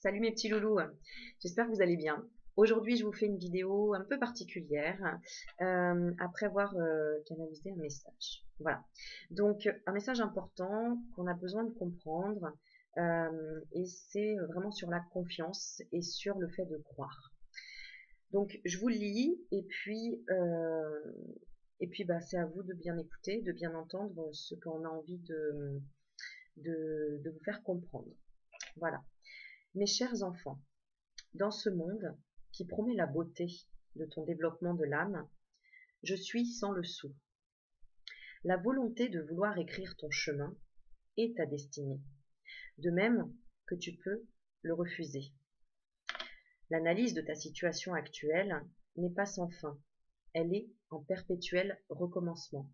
Salut mes petits loulous, j'espère que vous allez bien. Aujourd'hui, je vous fais une vidéo un peu particulière après avoir canalisé un message. Voilà, donc un message important qu'on a besoin de comprendre et c'est vraiment sur la confiance et sur le fait de croire. Donc je vous le lis et puis bah, c'est à vous de bien écouter, de bien entendre ce qu'on a envie de vous faire comprendre. Voilà. Mes chers enfants, dans ce monde qui promet la beauté de ton développement de l'âme, je suis sans le sou. La volonté de vouloir écrire ton chemin est ta destinée, de même que tu peux le refuser. L'analyse de ta situation actuelle n'est pas sans fin, elle est en perpétuel recommencement.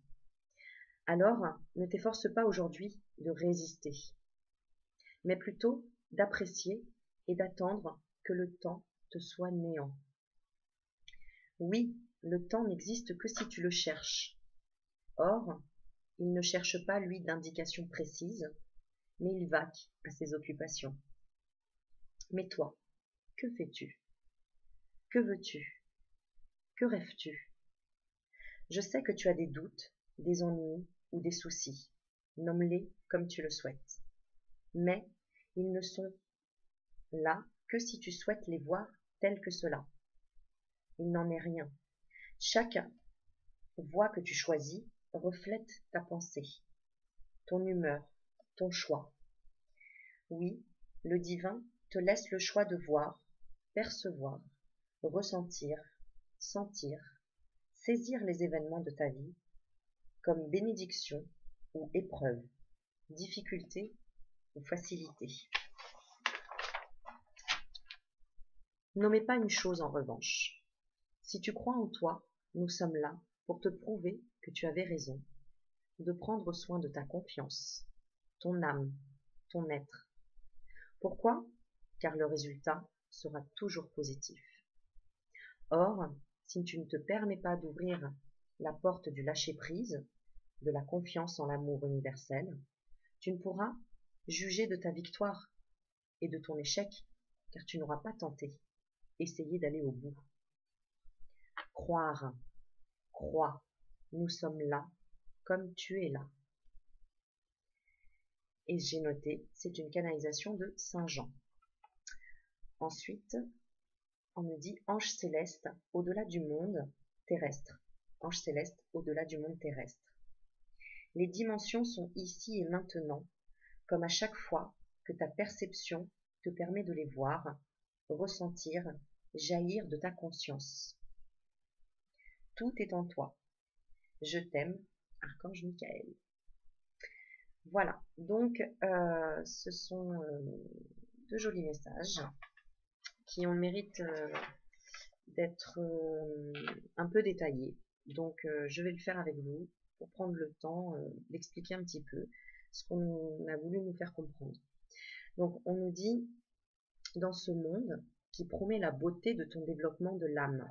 Alors, ne t'efforce pas aujourd'hui de résister, mais plutôt d'apprécier et d'attendre que le temps te soit néant. Oui, le temps n'existe que si tu le cherches. Or, il ne cherche pas, lui, d'indications précises, mais il vaque à ses occupations. Mais toi, que fais-tu? Que veux-tu? Que rêves-tu? Je sais que tu as des doutes, des ennuis ou des soucis. Nomme-les comme tu le souhaites. Mais ils ne sont là que si tu souhaites les voir tels que cela. Il n'en est rien. Chaque voie que tu choisis reflète ta pensée, ton humeur, ton choix. Oui, le divin te laisse le choix de voir, percevoir, ressentir, sentir, saisir les événements de ta vie comme bénédiction ou épreuve, difficulté ou facilité. N'omets pas une chose en revanche. Si tu crois en toi, nous sommes là pour te prouver que tu avais raison, de prendre soin de ta confiance, ton âme, ton être. Pourquoi? Car le résultat sera toujours positif. Or, si tu ne te permets pas d'ouvrir la porte du lâcher-prise, de la confiance en l'amour universel, tu ne pourras juger de ta victoire et de ton échec, car tu n'auras pas tenté, essayé d'aller au bout. Croire, crois, nous sommes là, comme tu es là. Et j'ai noté, c'est une canalisation de Saint Jean. Ensuite, on me dit ange céleste au-delà du monde terrestre. Ange céleste au-delà du monde terrestre. Les dimensions sont ici et maintenant, comme à chaque fois que ta perception te permet de les voir, ressentir, jaillir de ta conscience. Tout est en toi. Je t'aime, Archange Michael. Voilà, donc ce sont deux jolis messages qui ont le mérite d'être un peu détaillés. Donc je vais le faire avec vous pour prendre le temps d'expliquer un petit peu ce qu'on a voulu nous faire comprendre. Donc on nous dit, dans ce monde qui promet la beauté de ton développement de l'âme,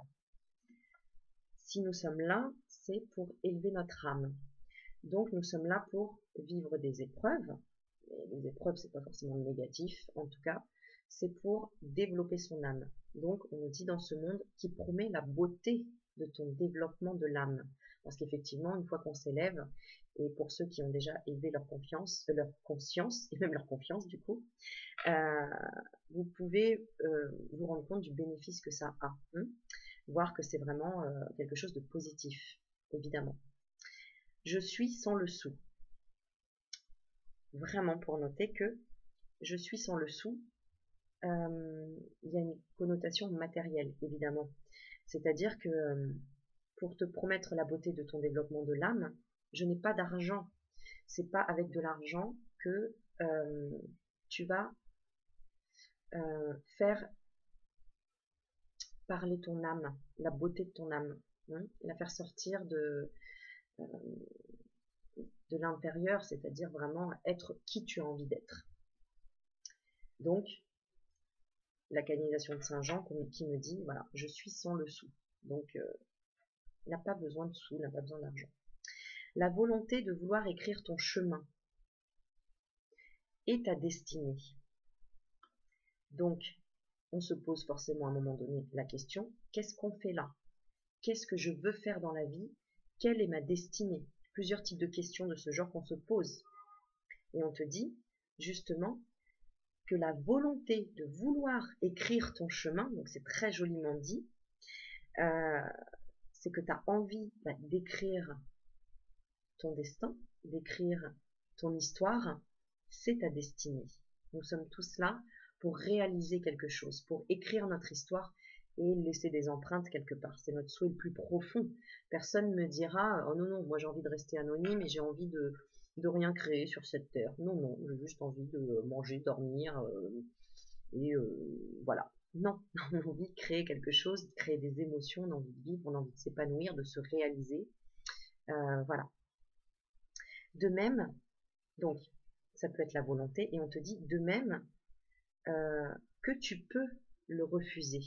si nous sommes là, c'est pour élever notre âme. Donc nous sommes là pour vivre des épreuves. Et les épreuves, c'est pas forcément négatif, en tout cas, c'est pour développer son âme. Donc on nous dit dans ce monde qui promet la beauté de ton développement de l'âme. Parce qu'effectivement, une fois qu'on s'élève, et pour ceux qui ont déjà élevé leur confiance, leur conscience, et même leur confiance du coup, vous pouvez vous rendre compte du bénéfice que ça a. Voir que c'est vraiment quelque chose de positif, évidemment. Je suis sans le sou. Vraiment pour noter que je suis sans le sou, il y a une connotation matérielle, évidemment. C'est-à-dire que pour te promettre la beauté de ton développement de l'âme, je n'ai pas d'argent. C'est pas avec de l'argent que tu vas faire parler ton âme, la beauté de ton âme, la faire sortir de l'intérieur, c'est-à-dire vraiment être qui tu as envie d'être. Donc, la canalisation de Saint Jean qui me dit, voilà, je suis sans le sou. Donc, il n'a pas besoin de sous, il n'a pas besoin d'argent. La volonté de vouloir écrire ton chemin est ta destinée, Donc, on se pose forcément à un moment donné la question, qu'est-ce qu'on fait là? Qu'est-ce que je veux faire dans la vie? Quelle est ma destinée? Plusieurs types de questions de ce genre qu'on se pose. Et on te dit, justement, que la volonté de vouloir écrire ton chemin, donc c'est très joliment dit, c'est que tu as envie d'écrire ton destin, d'écrire ton histoire, c'est ta destinée. Nous sommes tous là pour réaliser quelque chose, pour écrire notre histoire et laisser des empreintes quelque part. C'est notre souhait le plus profond. Personne ne me dira « Oh non, non, moi j'ai envie de rester anonyme et j'ai envie de rien créer sur cette terre. » Non, non, j'ai juste envie de manger, dormir et voilà. Non, on a envie de créer quelque chose, de créer des émotions, on a envie de vivre, on a envie de s'épanouir, de se réaliser. Voilà. De même, donc, ça peut être la volonté, et on te dit de même que tu peux le refuser.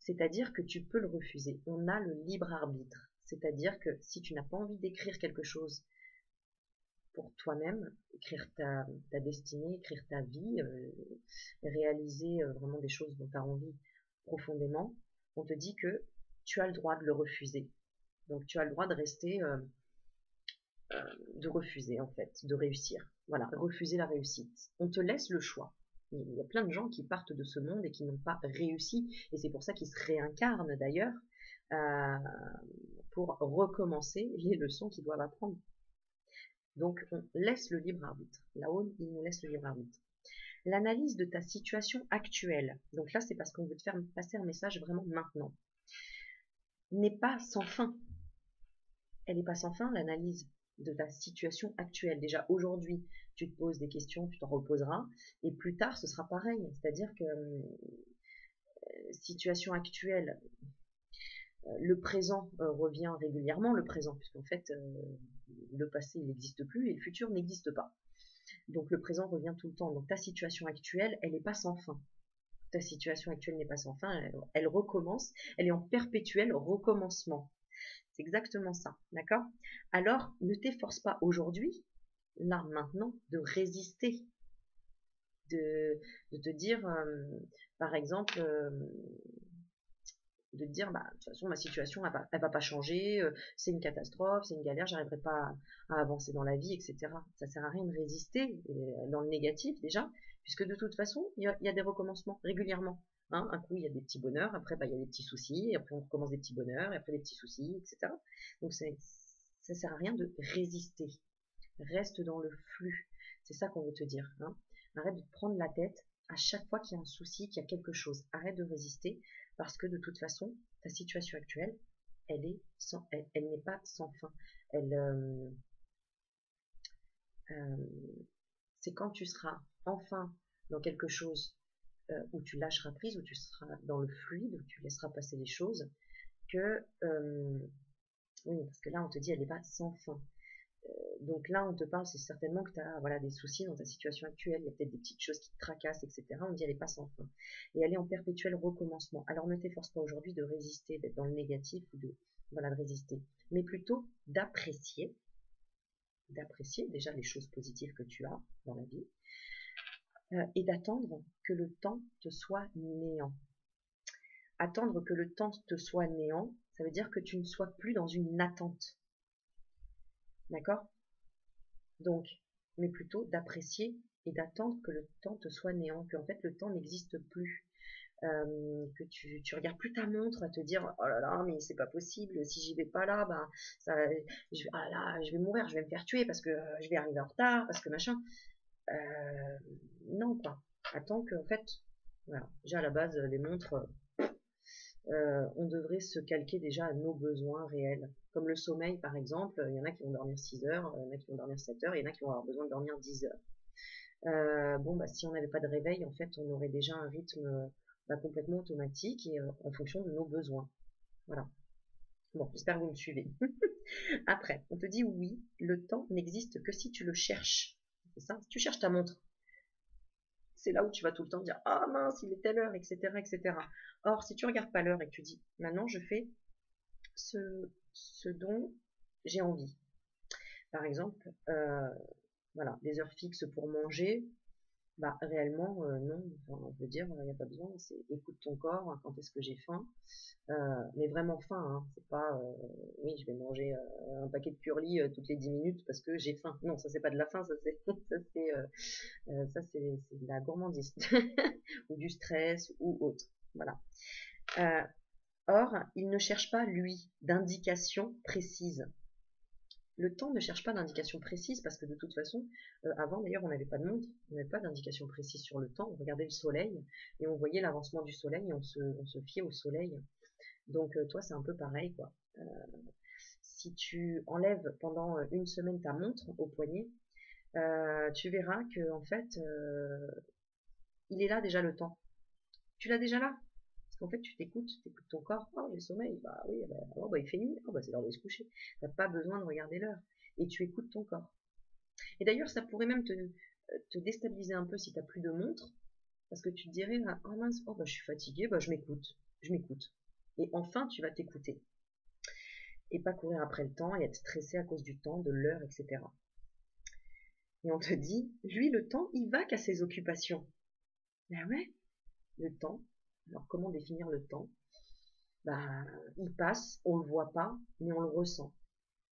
C'est-à-dire que tu peux le refuser. On a le libre arbitre. C'est-à-dire que si tu n'as pas envie d'écrire quelque chose pour toi-même, écrire ta destinée, écrire ta vie, réaliser vraiment des choses dont tu as envie profondément, on te dit que tu as le droit de le refuser. Donc tu as le droit de rester, de refuser en fait, de réussir. Voilà, refuser la réussite. On te laisse le choix. Il y a plein de gens qui partent de ce monde et qui n'ont pas réussi, et c'est pour ça qu'ils se réincarnent d'ailleurs, pour recommencer les leçons qu'ils doivent apprendre. Donc on laisse le libre arbitre. Là-haut, il nous laisse le libre arbitre. L'analyse de ta situation actuelle, donc là c'est parce qu'on veut te faire passer un message vraiment maintenant, n'est pas sans fin. Elle n'est pas sans fin, l'analyse de ta situation actuelle. Déjà aujourd'hui, tu te poses des questions, tu t'en reposeras, et plus tard ce sera pareil. C'est-à-dire que situation actuelle, le présent revient régulièrement, le présent, puisqu'en fait le passé il n'existe plus et le futur n'existe pas. Donc le présent revient tout le temps. Donc ta situation actuelle, elle n'est pas sans fin. Ta situation actuelle n'est pas sans fin, elle recommence, elle est en perpétuel recommencement. C'est exactement ça, d'accord? Alors, ne t'efforce pas aujourd'hui, là, maintenant, de résister, de te dire, par exemple, de te dire, bah, de toute façon, ma situation, elle va pas changer, c'est une catastrophe, c'est une galère, j'arriverai pas à avancer dans la vie, etc. Ça sert à rien de résister, dans le négatif déjà, puisque de toute façon, il y a des recommencements régulièrement. Hein, un coup, il y a des petits bonheurs, après, bah, il y a des petits soucis, et après, on recommence des petits bonheurs, et après, des petits soucis, etc. Donc, ça sert à rien de résister. Reste dans le flux. C'est ça qu'on veut te dire. Hein. Arrête de te prendre la tête à chaque fois qu'il y a un souci, qu'il y a quelque chose. Arrête de résister, parce que de toute façon, ta situation actuelle, elle n'est pas sans fin. C'est quand tu seras enfin dans quelque chose où tu lâcheras prise, où tu seras dans le fluide, où tu laisseras passer les choses, que oui, parce que là on te dit elle n'est pas sans fin. Donc là on te parle, c'est certainement que tu as voilà, des soucis dans ta situation actuelle, il y a peut-être des petites choses qui te tracassent, etc. On dit elle n'est pas sans fin. Et elle est en perpétuel recommencement. Alors ne t'efforce pas aujourd'hui de résister, d'être dans le négatif ou de résister, mais plutôt d'apprécier déjà les choses positives que tu as dans la vie, et d'attendre que le temps te soit néant. Attendre que le temps te soit néant, ça veut dire que tu ne sois plus dans une attente. D'accord? Donc, mais plutôt d'apprécier et d'attendre que le temps te soit néant, que en fait le temps n'existe plus. Que tu regardes plus ta montre à te dire oh là là mais c'est pas possible, si j'y vais pas là bah ça, je vais mourir, je vais me faire tuer parce que je vais arriver en retard, parce que machin. Non quoi. Attends que en fait voilà, déjà à la base les montres on devrait se calquer déjà à nos besoins réels. Comme le sommeil par exemple, il y en a qui vont dormir 6 heures, il y en a qui vont dormir 7 heures, il y en a qui vont avoir besoin de dormir 10 heures. Bon bah si on n'avait pas de réveil en fait on aurait déjà un rythme complètement automatique et en fonction de nos besoins. Voilà. Bon, j'espère que vous me suivez. Après, on te dit oui, le temps n'existe que si tu le cherches. C'est ça, si tu cherches ta montre, c'est là où tu vas tout le temps dire ah mince, il est telle heure, etc., etc. Or, si tu regardes pas l'heure et que tu dis maintenant je fais ce dont j'ai envie. Par exemple, voilà, des heures fixes pour manger, Bah, réellement, non. Enfin, je veux dire, il n'y a pas besoin. C'est écoute ton corps, hein, quand est-ce que j'ai faim. Mais vraiment faim, hein. C'est pas, oui, je vais manger un paquet de curly toutes les 10 minutes parce que j'ai faim. Non, ça c'est pas de la faim, ça c'est c'est de la gourmandise ou du stress ou autre. Voilà. Euh, Or, il ne cherche pas, lui, d'indications précises. Le temps ne cherche pas d'indication précise parce que de toute façon, avant d'ailleurs, on n'avait pas de montre, on n'avait pas d'indication précise sur le temps. On regardait le soleil et on voyait l'avancement du soleil et on se fiait au soleil. Donc toi, c'est un peu pareil, quoi. Si tu enlèves pendant une semaine ta montre au poignet, tu verras que en fait, il est là déjà le temps. Tu l'as déjà là. Parce qu'en fait, tu t'écoutes ton corps. Oh, j'ai sommeil. Bah oui, bah, oh, bah, il fait nuit. Oh, bah, c'est l'heure de se coucher. T'as pas besoin de regarder l'heure. Et tu écoutes ton corps. Et d'ailleurs, ça pourrait même te déstabiliser un peu si t'as plus de montre. Parce que tu te dirais, ah oh, mince, oh, bah, je suis fatiguée, bah, je m'écoute. Je m'écoute. Et enfin, tu vas t'écouter. Et pas courir après le temps et être stressé à cause du temps, de l'heure, etc. Et on te dit, lui, le temps, il va qu'à ses occupations. Ben ouais, le temps. Alors, comment définir le temps? Bah, il passe, on le voit pas, mais on le ressent.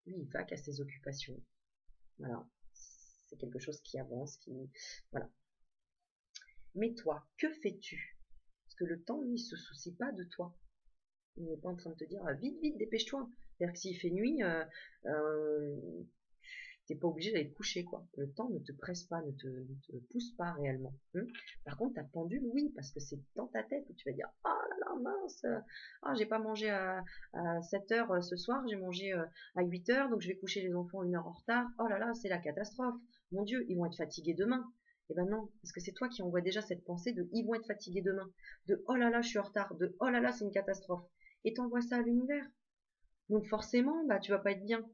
Lui, il va qu'à ses occupations. Voilà. C'est quelque chose qui avance, qui, voilà. Mais toi, que fais-tu? Parce que le temps, lui, il se soucie pas de toi. Il n'est pas en train de te dire, ah, vite, vite, dépêche-toi. C'est-à-dire que s'il fait nuit, euh, t'es pas obligé d'aller te coucher, quoi. Le temps ne te presse pas, ne te pousse pas réellement. Par contre, ta pendule, oui, parce que c'est dans ta tête où tu vas dire, oh là là, mince, j'ai pas mangé à 7 heures ce soir, j'ai mangé à 8 heures, donc je vais coucher les enfants 1 heure en retard. Oh là là, c'est la catastrophe. Mon Dieu, ils vont être fatigués demain. Eh ben non, parce que c'est toi qui envoies déjà cette pensée de ils vont être fatigués demain, de oh là là, je suis en retard, de oh là là, c'est une catastrophe. Et t'envoies ça à l'univers. Donc forcément, bah tu vas pas être bien.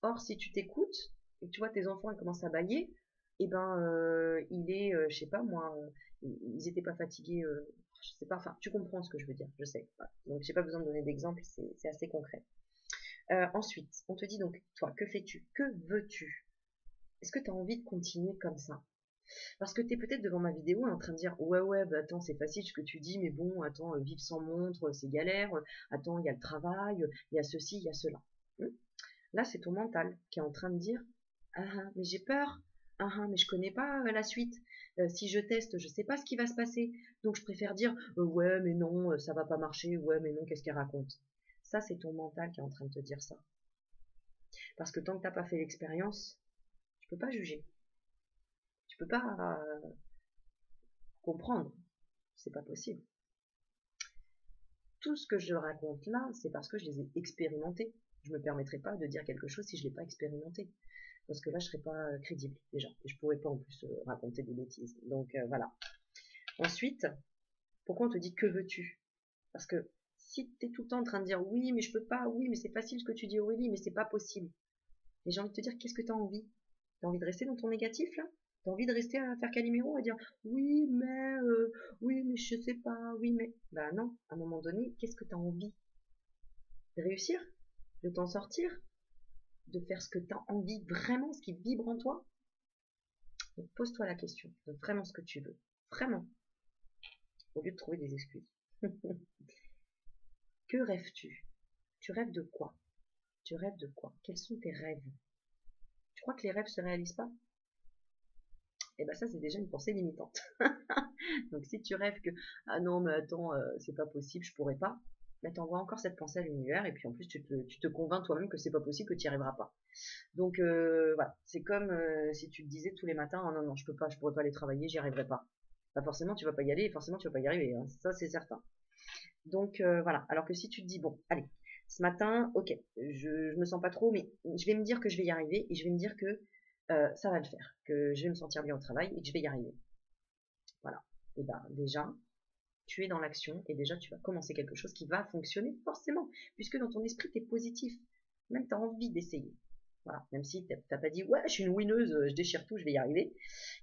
Or, si tu t'écoutes et que tu vois tes enfants ils commencent à bâiller, et ben il est, je sais pas moi, ils étaient pas fatigués, je sais pas, enfin tu comprends ce que je veux dire, je sais. Voilà. Donc j'ai pas besoin de donner d'exemple, c'est assez concret. Ensuite, on te dit donc, toi, que fais-tu? Que veux-tu? Est-ce que tu as envie de continuer comme ça? Parce que tu es peut-être devant ma vidéo en train de dire, ouais, ouais, bah attends, c'est facile ce que tu dis, mais bon, attends, vivre sans montre, c'est galère, attends, il y a le travail, il y a ceci, il y a cela. Là, c'est ton mental qui est en train de dire, ah, mais j'ai peur, mais je connais pas la suite. Si je teste, je sais pas ce qui va se passer. Donc je préfère dire, ouais, mais non, ça va pas marcher, ouais, mais non, qu'est-ce qu'elle raconte? Ça, c'est ton mental qui est en train de te dire ça. Parce que tant que t'as pas fait l'expérience, tu peux pas juger. Tu peux pas comprendre. C'est pas possible. Tout ce que je raconte là, c'est parce que je les ai expérimentés. Je me permettrai pas de dire quelque chose si je l'ai pas expérimenté. Parce que là, je serais pas crédible, déjà. Et je pourrais pas, en plus, raconter des bêtises. Donc, voilà. Ensuite, pourquoi on te dit que veux-tu? Parce que si tu es tout le temps en train de dire oui, mais je peux pas, oui, mais c'est facile ce que tu dis, Aurélie, mais c'est pas possible. Et j'ai envie de te dire, qu'est-ce que tu as envie? Tu as envie de rester dans ton négatif, là? Tu as envie de rester à faire Calimero, à dire oui, mais je sais pas, oui, mais. Bah non, à un moment donné, qu'est-ce que tu as envie? De réussir? De t'en sortir? De faire ce que tu as envie vraiment, ce qui vibre en toi? Donc pose-toi la question de vraiment ce que tu veux. Vraiment. Au lieu de trouver des excuses. Que rêves-tu? Tu rêves de quoi? Tu rêves de quoi? Quels sont tes rêves? Tu crois que les rêves se réalisent pas? Eh ben ça, c'est déjà une pensée limitante. Donc si tu rêves que ah non mais attends c'est pas possible, je pourrais pas, ben t'envoies encore cette pensée à l'univers et puis en plus tu te convaincs toi-même que c'est pas possible, que tu n'y arriveras pas. Donc voilà, c'est comme si tu te disais tous les matins ah non non je peux pas, je pourrais pas aller travailler, j'y arriverai pas. Bah forcément tu vas pas y aller et forcément tu vas pas y arriver, hein. Ça c'est certain. Donc voilà, alors que si tu te dis bon allez ce matin ok je me sens pas trop mais je vais me dire que je vais y arriver et je vais me dire que ça va le faire, que je vais me sentir bien au travail et que je vais y arriver. Voilà. Et ben déjà, tu es dans l'action et déjà tu vas commencer quelque chose qui va fonctionner forcément, puisque dans ton esprit tu es positif, même tu as envie d'essayer. Voilà, même si tu n'as pas dit ouais je suis une winneuse, je déchire tout, je vais y arriver,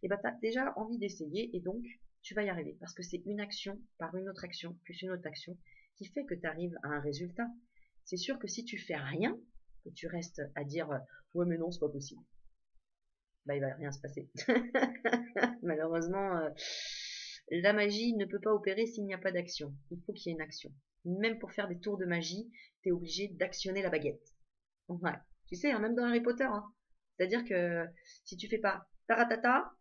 et ben tu as déjà envie d'essayer et donc tu vas y arriver, parce que c'est une action par une autre action, plus une autre action, qui fait que tu arrives à un résultat. C'est sûr que si tu fais rien, que tu restes à dire ouais mais non c'est pas possible, bah il va rien se passer. Malheureusement, la magie ne peut pas opérer s'il n'y a pas d'action. Il faut qu'il y ait une action. Même pour faire des tours de magie, tu es obligé d'actionner la baguette. Ouais. Tu sais, hein, même dans Harry Potter, hein. C'est-à-dire que si tu fais pas taratata,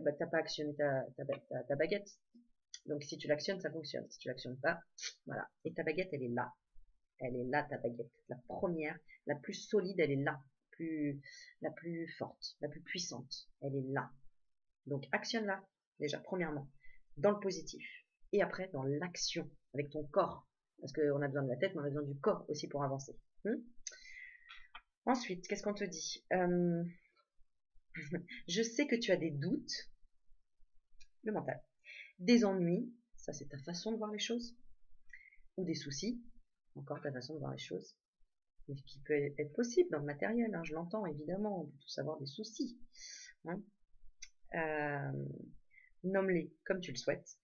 bah t'as pas actionné ta baguette. Donc si tu l'actionnes, ça fonctionne. Si tu l'actionnes pas, voilà. Et ta baguette, elle est là. Elle est là, ta baguette. La première, la plus solide, elle est là. La plus forte, la plus puissante. Elle est là. Donc actionne-la, déjà, premièrement, dans le positif. Et après, dans l'action, avec ton corps. Parce qu'on a besoin de la tête, mais on a besoin du corps aussi pour avancer. Ensuite, qu'est-ce qu'on te dit? Je sais que tu as des doutes, le mental, des ennuis, ça c'est ta façon de voir les choses, ou des soucis, encore ta façon de voir les choses, qui peut être possible dans le matériel, hein, je l'entends évidemment, on peut tous avoir des soucis. Hein. Nomme-les comme tu le souhaites,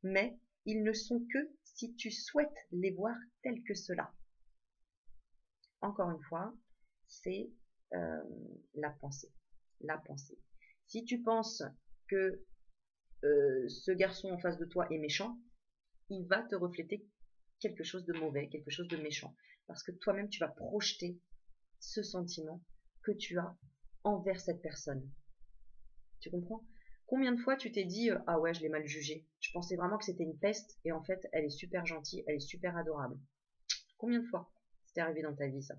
mais ils ne sont que si tu souhaites les voir tels que cela. Encore une fois, c'est la pensée. La pensée. Si tu penses que ce garçon en face de toi est méchant, il va te refléter quelque chose de mauvais, quelque chose de méchant. Parce que toi-même, tu vas projeter ce sentiment que tu as envers cette personne. Tu comprends? Combien de fois tu t'es dit ah ouais, je l'ai mal jugée. Je pensais vraiment que c'était une peste et en fait, elle est super gentille, elle est super adorable. Combien de fois c'est arrivé dans ta vie ça?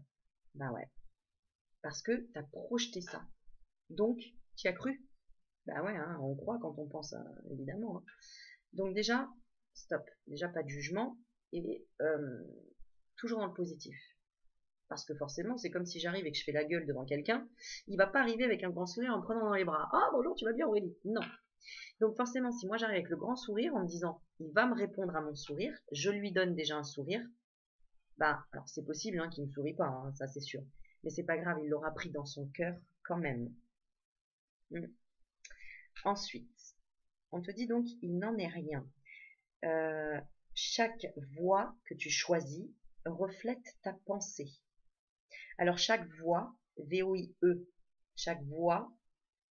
Bah ouais. Parce que tu as projeté ça. Donc, tu y as cru. Bah ouais, hein, on croit quand on pense, évidemment. Hein. Donc déjà, stop. Déjà, pas de jugement. Et toujours dans le positif. Parce que forcément, c'est comme si j'arrive et que je fais la gueule devant quelqu'un. Il va pas arriver avec un grand sourire en me prenant dans les bras. Ah bonjour, tu vas bien Aurélie? Non. Donc forcément, si moi j'arrive avec le grand sourire en me disant, il va me répondre à mon sourire, je lui donne déjà un sourire. Bah, alors c'est possible hein, qu'il ne me sourie pas, hein, ça c'est sûr. Mais c'est pas grave, il l'aura pris dans son cœur quand même. Ensuite, on te dit donc, il n'en est rien. Chaque voie que tu choisis reflète ta pensée. Alors chaque voie, V-O-I-E, chaque voie,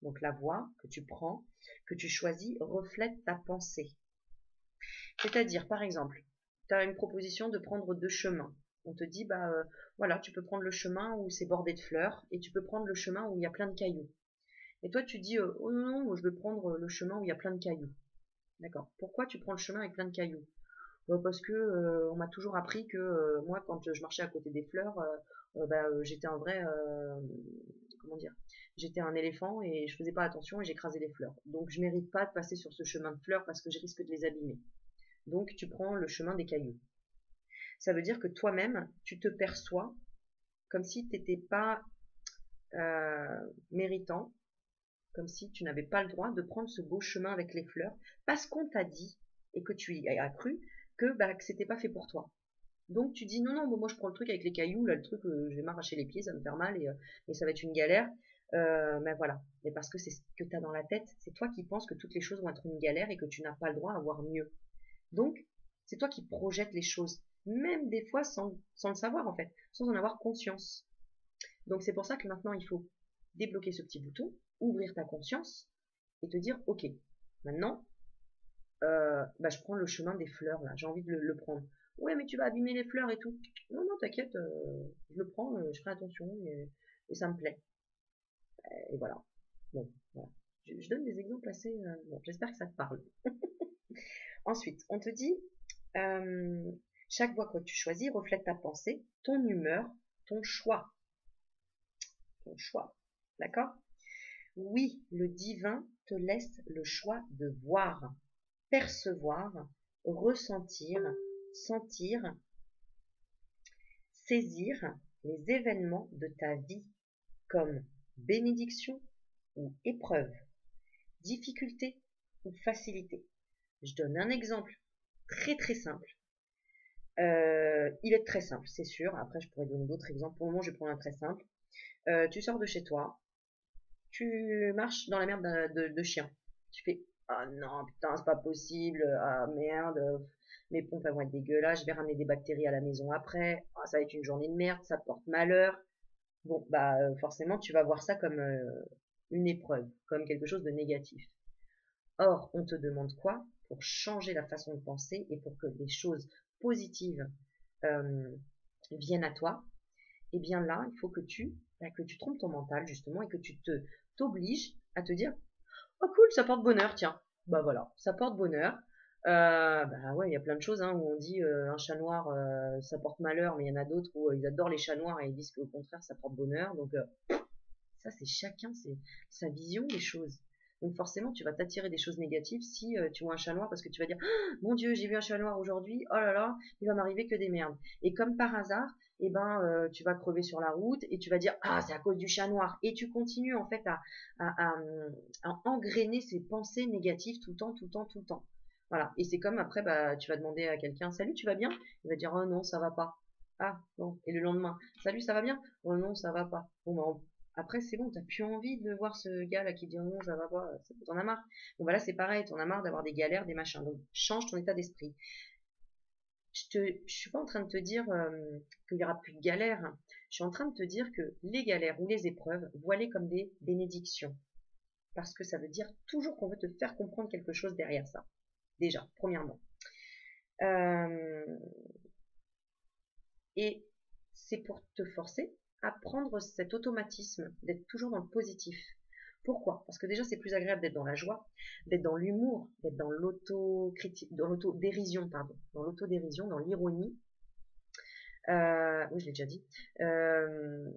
donc la voie que tu prends, que tu choisis, reflète ta pensée. C'est-à-dire, par exemple, tu as une proposition de prendre deux chemins. On te dit, bah voilà, tu peux prendre le chemin où c'est bordé de fleurs et tu peux prendre le chemin où il y a plein de cailloux. Et toi, tu dis, oh non, non, moi, je vais prendre le chemin où il y a plein de cailloux. D'accord. Pourquoi tu prends le chemin avec plein de cailloux? Parce que on m'a toujours appris que moi, quand je marchais à côté des fleurs, j'étais un vrai, comment dire, j'étais un éléphant et je faisais pas attention et j'écrasais les fleurs. Donc je mérite pas de passer sur ce chemin de fleurs parce que je risque de les abîmer. Donc tu prends le chemin des cailloux. Ça veut dire que toi-même, tu te perçois comme si tu n'étais pas méritant, comme si tu n'avais pas le droit de prendre ce beau chemin avec les fleurs, parce qu'on t'a dit, et que tu y as cru, que c'était pas fait pour toi. Donc tu dis non, non, moi je prends le truc avec les cailloux, là le truc, je vais m'arracher les pieds, ça va me faire mal et ça va être une galère. Mais voilà, mais parce que c'est ce que tu as dans la tête, c'est toi qui penses que toutes les choses vont être une galère et que tu n'as pas le droit à avoir mieux. Donc, c'est toi qui projettes les choses, même des fois sans le savoir en fait, sans en avoir conscience. Donc c'est pour ça que maintenant il faut débloquer ce petit bouton, ouvrir ta conscience et te dire ok, maintenant je prends le chemin des fleurs là, j'ai envie de le prendre. Ouais mais tu vas abîmer les fleurs et tout. Non non t'inquiète, je le prends, je ferai attention et ça me plaît. Et voilà. Bon, voilà. Je donne des exemples assez. Bon, j'espère que ça te parle. Ensuite, on te dit chaque voie que tu choisis reflète ta pensée, ton humeur, ton choix. Ton choix. D'accord? Oui, le divin te laisse le choix de voir, percevoir, ressentir, sentir, saisir les événements de ta vie comme bénédiction ou épreuve, difficulté ou facilité. Je donne un exemple très très simple. Il est très simple, c'est sûr. Après, je pourrais donner d'autres exemples. Pour le moment, je vais prendre un très simple. Tu sors de chez toi, tu marches dans la merde de chien. Tu fais ah non, putain, c'est pas possible. Ah merde, mes pompes elles vont être dégueulasses. Je vais ramener des bactéries à la maison après. Ah, ça va être une journée de merde, ça porte malheur. bon, bah, forcément, tu vas voir ça comme une épreuve, comme quelque chose de négatif. Or, on te demande quoi pour changer la façon de penser et pour que les choses positives euh, viennent à toi? Eh bien là, il faut que tu trompes ton mental justement et que tu t'obliges à te dire, oh cool, ça porte bonheur, tiens. Bah voilà, ça porte bonheur. Bah ouais, il y a plein de choses hein, où on dit un chat noir, ça porte malheur, mais il y en a d'autres où ils adorent les chats noirs et ils disent qu'au contraire, ça porte bonheur. Donc ça, c'est chacun, c'est sa vision des choses. Donc forcément, tu vas t'attirer des choses négatives si tu vois un chat noir parce que tu vas dire, ah, mon Dieu, j'ai vu un chat noir aujourd'hui, oh là là, il va m'arriver que des merdes. Et comme par hasard, eh ben, tu vas crever sur la route et tu vas dire, ah, c'est à cause du chat noir. Et tu continues en fait à engrainer ces pensées négatives tout le temps, tout le temps, tout le temps. Voilà. Et c'est comme après, bah, tu vas demander à quelqu'un, salut, tu vas bien? Il va dire, oh non, ça va pas. Ah, bon. Et le lendemain, salut, ça va bien? Oh non, ça va pas. Bon, bah, après, c'est bon, t'as plus envie de voir ce gars-là qui dit oh non, ça va pas, t'en as marre. Bon, bah là, c'est pareil, t'en as marre d'avoir des galères, des machins. Donc, change ton état d'esprit. Je suis pas en train de te dire qu'il y aura plus de galères. Je suis en train de te dire que les galères ou les épreuves, vois-les comme des bénédictions. Parce que ça veut dire toujours qu'on veut te faire comprendre quelque chose derrière ça. Déjà, premièrement. Euh, et c'est pour te forcer à prendre cet automatisme d'être toujours dans le positif. Pourquoi? Parce que déjà, c'est plus agréable d'être dans la joie, d'être dans l'humour, d'être dans l'auto-critique, dans l'autodérision, pardon, dans l'autodérision, dans l'ironie. Oui, je l'ai déjà dit. Que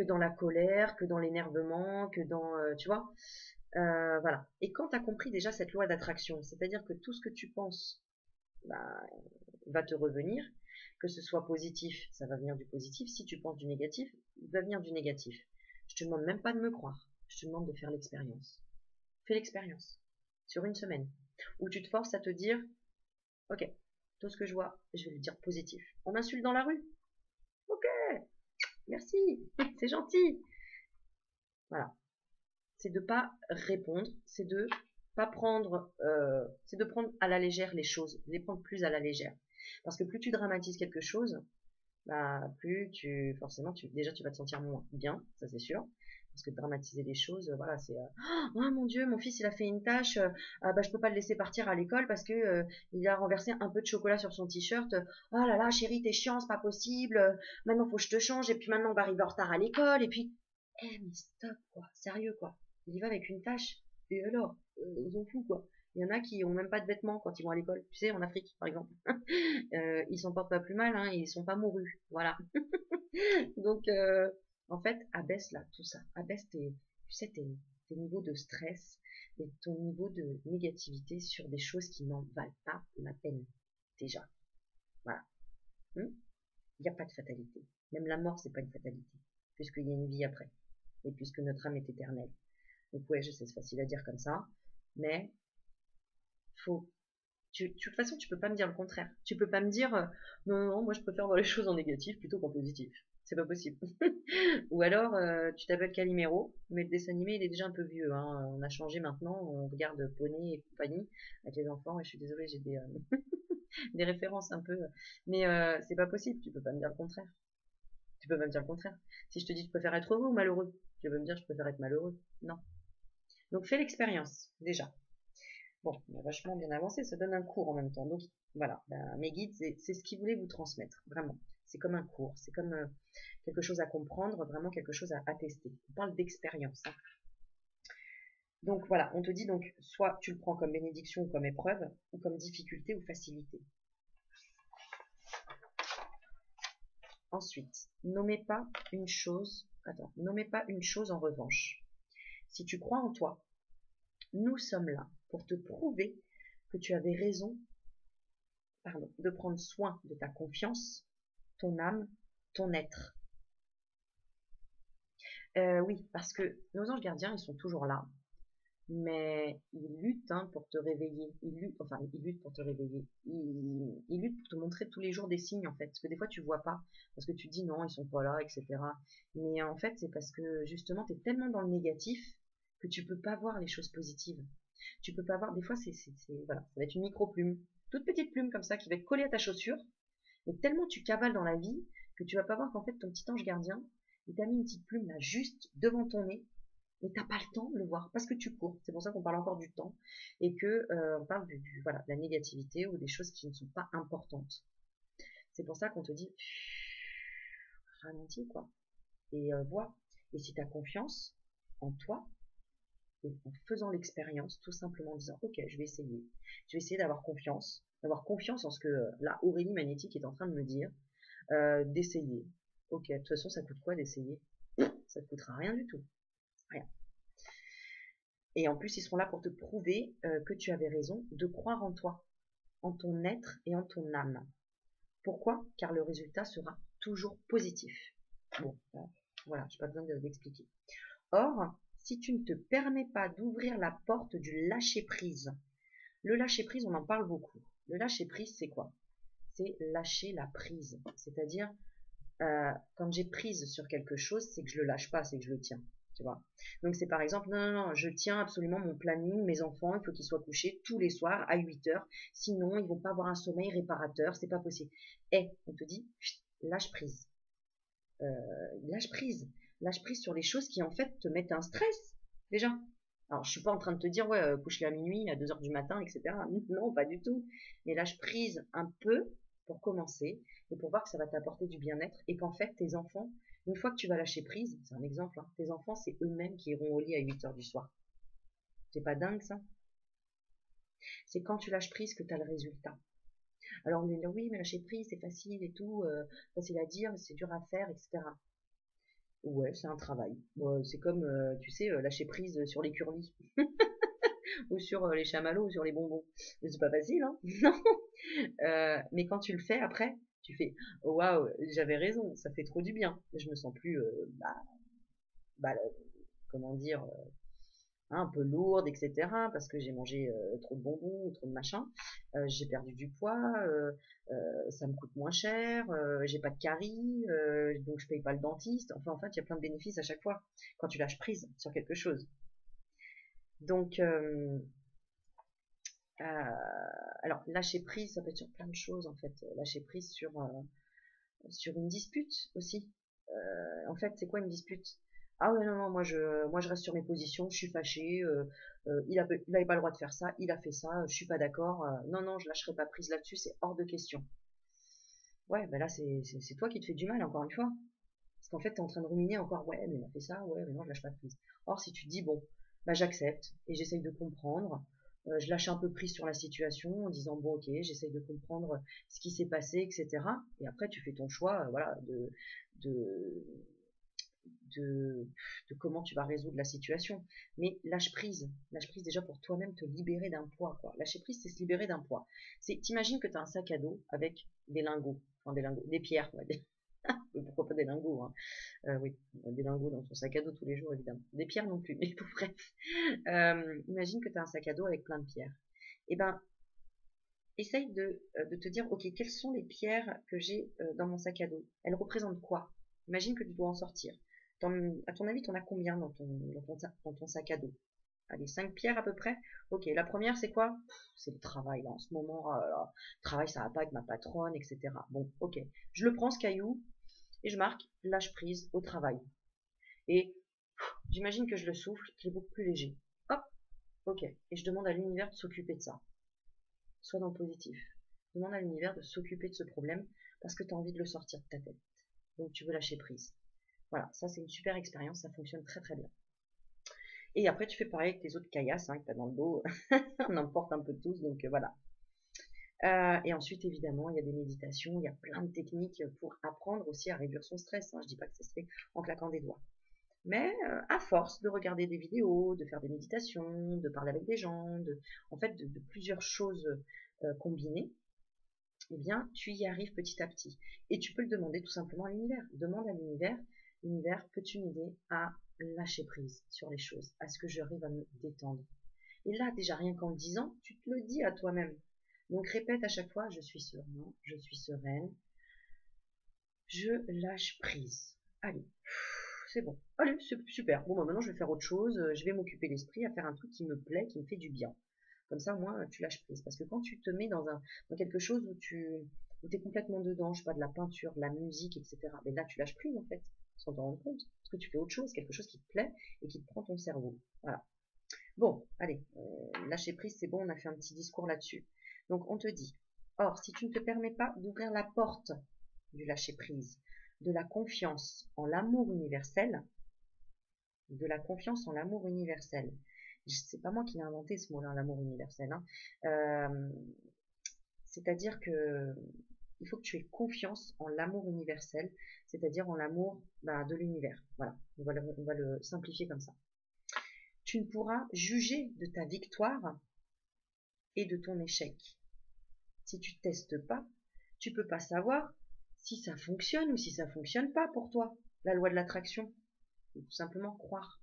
dans la colère, que dans l'énervement, que dans, tu vois, voilà. Et quand tu as compris déjà cette loi d'attraction, c'est-à-dire que tout ce que tu penses bah, va te revenir, que ce soit positif, ça va venir du positif. Si tu penses du négatif, il va venir du négatif. Je te demande même pas de me croire. Je te demande de faire l'expérience. Fais l'expérience. Sur une semaine. Où tu te forces à te dire, ok, tout ce que je vois, je vais le dire positif. On m'insulte dans la rue? Ok, merci, c'est gentil. Voilà. C'est de pas répondre, c'est de prendre à la légère les choses, de les prendre plus à la légère. Parce que plus tu dramatises quelque chose, bah, forcément, déjà, tu vas te sentir moins bien, ça c'est sûr. Parce que dramatiser les choses, voilà, c'est, oh mon Dieu, mon fils, il a fait une tâche, bah, je peux pas le laisser partir à l'école parce que, il a renversé un peu de chocolat sur son t-shirt. Oh là là, chérie, t'es chiant, c'est pas possible. Maintenant, faut que je te change. Et puis maintenant, on va arriver en retard à l'école. Et puis, mais stop, quoi. Sérieux, quoi. Il y va avec une tâche. Et alors, ils ont fous, quoi. Il y en a qui ont même pas de vêtements quand ils vont à l'école. Tu sais, en Afrique, par exemple. Ils s'en portent pas plus mal, hein, et ils sont pas mourus. Voilà. Donc, en fait, abaisse là, tout ça. Abaisse tu sais, tes niveaux de stress et ton niveau de négativité sur des choses qui n'en valent pas la peine. Déjà. Voilà. Il n'y a pas de fatalité. Même la mort, c'est pas une fatalité. Puisqu'il y a une vie après. Et puisque notre âme est éternelle. Donc, ouais, je sais, c'est facile à dire comme ça. Mais, faut de toute façon, tu peux pas me dire le contraire. Tu peux pas me dire non, non, non, moi je préfère voir les choses en négatif plutôt qu'en positif. C'est pas possible. Ou alors, tu t'appelles Calimero, mais le dessin animé il est déjà un peu vieux. Hein. On a changé maintenant, on regarde Poney et compagnie avec les enfants. Et je suis désolée, j'ai des références un peu. Mais c'est pas possible. Tu peux pas me dire le contraire. Tu peux pas me dire le contraire. Si je te dis je préfère être heureux ou malheureux, tu peux me dire je préfère être malheureux. Non. Donc fais l'expérience déjà. Bon, on a vachement bien avancé, ça donne un cours en même temps. Donc voilà, ben, mes guides, c'est ce qu'ils voulaient vous transmettre, vraiment. C'est comme un cours, c'est comme quelque chose à comprendre, vraiment quelque chose à tester. On parle d'expérience. Hein. Donc voilà, on te dit donc, soit tu le prends comme bénédiction ou comme épreuve, ou comme difficulté ou facilité. Ensuite, nommez pas une chose en revanche. Si tu crois en toi, nous sommes là pour te prouver que tu avais raison de prendre soin de ta confiance, ton âme, ton être. Oui, parce que nos anges gardiens, ils sont toujours là, mais ils luttent hein, pour te réveiller. Ils luttent pour te réveiller. Ils luttent pour te montrer tous les jours des signes, en fait. Parce que des fois, tu vois pas, parce que tu dis non, ils sont pas là, etc. Mais en fait, c'est parce que justement, tu es tellement dans le négatif que tu peux pas voir les choses positives. Tu peux pas voir, des fois, voilà, ça va être une micro-plume, toute petite plume comme ça, qui va être collée à ta chaussure. Mais tellement tu cavales dans la vie que tu vas pas voir qu'en fait ton petit ange gardien, il t'a mis une petite plume là juste devant ton nez, mais t'as pas le temps de le voir parce que tu cours. C'est pour ça qu'on parle encore du temps et que on parle voilà, de la négativité ou des choses qui ne sont pas importantes. C'est pour ça qu'on te dit ralentis quoi et vois. Et si tu as confiance en toi, et en faisant l'expérience, tout simplement en disant ok, je vais essayer d'avoir confiance en ce que là Aurélie Magnétique est en train de me dire, d'essayer. Ok, de toute façon ça coûte quoi d'essayer? Ça ne coûtera rien du tout, rien. Et en plus ils seront là pour te prouver que tu avais raison de croire en toi, en ton être et en ton âme. Pourquoi? Car le résultat sera toujours positif. Bon, voilà, je n'ai pas besoin d'expliquer. Or, si tu ne te permets pas d'ouvrir la porte du lâcher-prise, le lâcher-prise, on en parle beaucoup. Le lâcher-prise, c'est quoi? C'est lâcher la prise. C'est-à-dire, quand j'ai prise sur quelque chose, c'est que je le lâche pas, c'est que je le tiens. Tu vois? Donc c'est par exemple, non, non, non, je tiens absolument mon planning, mes enfants, il faut qu'ils soient couchés tous les soirs à 8 heures, sinon ils vont pas avoir un sommeil réparateur, c'est pas possible. Et on te dit, lâche prise. Lâche prise. Lâche prise sur les choses qui en fait te mettent un stress, déjà. Alors je suis pas en train de te dire, ouais, couche-les à minuit, à 2 heures du matin, etc. Non, pas du tout. Mais lâche prise un peu pour commencer et pour voir que ça va t'apporter du bien-être et qu'en fait tes enfants, une fois que tu vas lâcher prise, c'est un exemple, hein, tes enfants c'est eux-mêmes qui iront au lit à 8 heures du soir. C'est pas dingue ça? C'est quand tu lâches prise que tu as le résultat. Alors on va dire oui mais lâcher prise c'est facile et tout, facile à dire, c'est dur à faire, etc. Ouais, c'est un travail. Bon, c'est comme, tu sais, lâcher prise sur les curlis ou sur les chamallows ou sur les bonbons. Mais c'est pas facile, hein? Non. Mais quand tu le fais après, tu fais oh, waouh, j'avais raison, ça fait trop du bien. Je me sens plus, comment dire, un peu lourde, etc. Parce que j'ai mangé trop de bonbons ou trop de machin. J'ai perdu du poids, ça me coûte moins cher, j'ai pas de caries, donc je paye pas le dentiste. Enfin, en fait, il y a plein de bénéfices à chaque fois quand tu lâches prise sur quelque chose. Donc, alors lâcher prise, ça peut être sur plein de choses en fait. Lâcher prise sur une dispute aussi. En fait, c'est quoi une dispute? Ah ouais, non, non, moi je reste sur mes positions, je suis fâchée, il avait pas le droit de faire ça, il a fait ça, je suis pas d'accord, non, non, je lâcherai pas prise là-dessus, c'est hors de question. Ouais, ben là, c'est toi qui te fais du mal, encore une fois. Parce qu'en fait, t'es en train de ruminer encore, ouais, mais il m'a fait ça, ouais, mais non, je lâche pas prise. Or, si tu te dis, bon, bah j'accepte, et j'essaye de comprendre, je lâche un peu prise sur la situation, en disant, bon, ok, j'essaye de comprendre ce qui s'est passé, etc. Et après, tu fais ton choix, voilà, de, de, de comment tu vas résoudre la situation. Mais lâche prise déjà pour toi-même te libérer d'un poids, quoi. Lâcher prise, c'est se libérer d'un poids. T'imagines que tu as un sac à dos avec des lingots, enfin des lingots, des pierres, on va dire. Pourquoi pas des lingots, hein. Oui, des lingots dans ton sac à dos tous les jours, évidemment. Des pierres non plus, mais bref. Imagine que tu as un sac à dos avec plein de pierres. Eh ben, essaye de te dire, ok, quelles sont les pierres que j'ai dans mon sac à dos? Elles représentent quoi? Imagine que tu dois en sortir. À ton avis, tu en as combien dans ton sac à dos? Allez, 5 pierres à peu près? Ok, la première, c'est quoi? C'est le travail, là, en ce moment. Oh là là, le travail, ça va pas avec ma patronne, etc. Bon, ok. Je le prends, ce caillou, et je marque lâche prise au travail. Et j'imagine que je le souffle, qu'il est beaucoup plus léger. Hop, ok. Et je demande à l'univers de s'occuper de ça. Sois dans le positif. Demande à l'univers de s'occuper de ce problème parce que tu as envie de le sortir de ta tête. Donc tu veux lâcher prise. Voilà, ça c'est une super expérience, ça fonctionne très très bien. Et après tu fais pareil avec tes autres caillasses que tu as dans le dos. On en porte un peu tous, donc voilà. Et ensuite, évidemment, il y a des méditations, il y a plein de techniques pour apprendre aussi à réduire son stress. Hein. Je dis pas que ça se fait en claquant des doigts. Mais à force de regarder des vidéos, de faire des méditations, de parler avec des gens, en fait de plusieurs choses combinées, eh bien, tu y arrives petit à petit. Et tu peux le demander tout simplement à l'univers. Demande à l'univers, l'univers, peux-tu m'aider à lâcher prise sur les choses, à ce que j'arrive à me détendre. Et là, déjà, rien qu'en le disant, tu te le dis à toi-même. Donc répète à chaque fois, je suis serein, je suis sereine, je lâche prise. Allez, c'est bon. Allez, c'est super. Bon, bah, maintenant je vais faire autre chose, je vais m'occuper l'esprit à faire un truc qui me plaît, qui me fait du bien. Comme ça, au moins, tu lâches prise. Parce que quand tu te mets dans quelque chose où tu es complètement dedans, je sais pas, de la peinture, de la musique, etc., mais là, tu lâches prise, en fait, sans t'en rendre compte. Parce que tu fais autre chose, quelque chose qui te plaît et qui te prend ton cerveau. Voilà. Bon, allez, lâcher prise, c'est bon, on a fait un petit discours là-dessus. Donc, on te dit, or, si tu ne te permets pas d'ouvrir la porte du lâcher prise, de la confiance en l'amour universel, de la confiance en l'amour universel. C'est pas moi qui l'ai inventé ce mot-là, l'amour universel. Hein. C'est-à-dire que il faut que tu aies confiance en l'amour universel, c'est-à-dire en l'amour de l'univers. Voilà, on va le simplifier comme ça. Tu ne pourras juger de ta victoire et de ton échec. Si tu testes pas, tu peux pas savoir si ça fonctionne ou si ça fonctionne pas pour toi. La loi de l'attraction, tout simplement croire.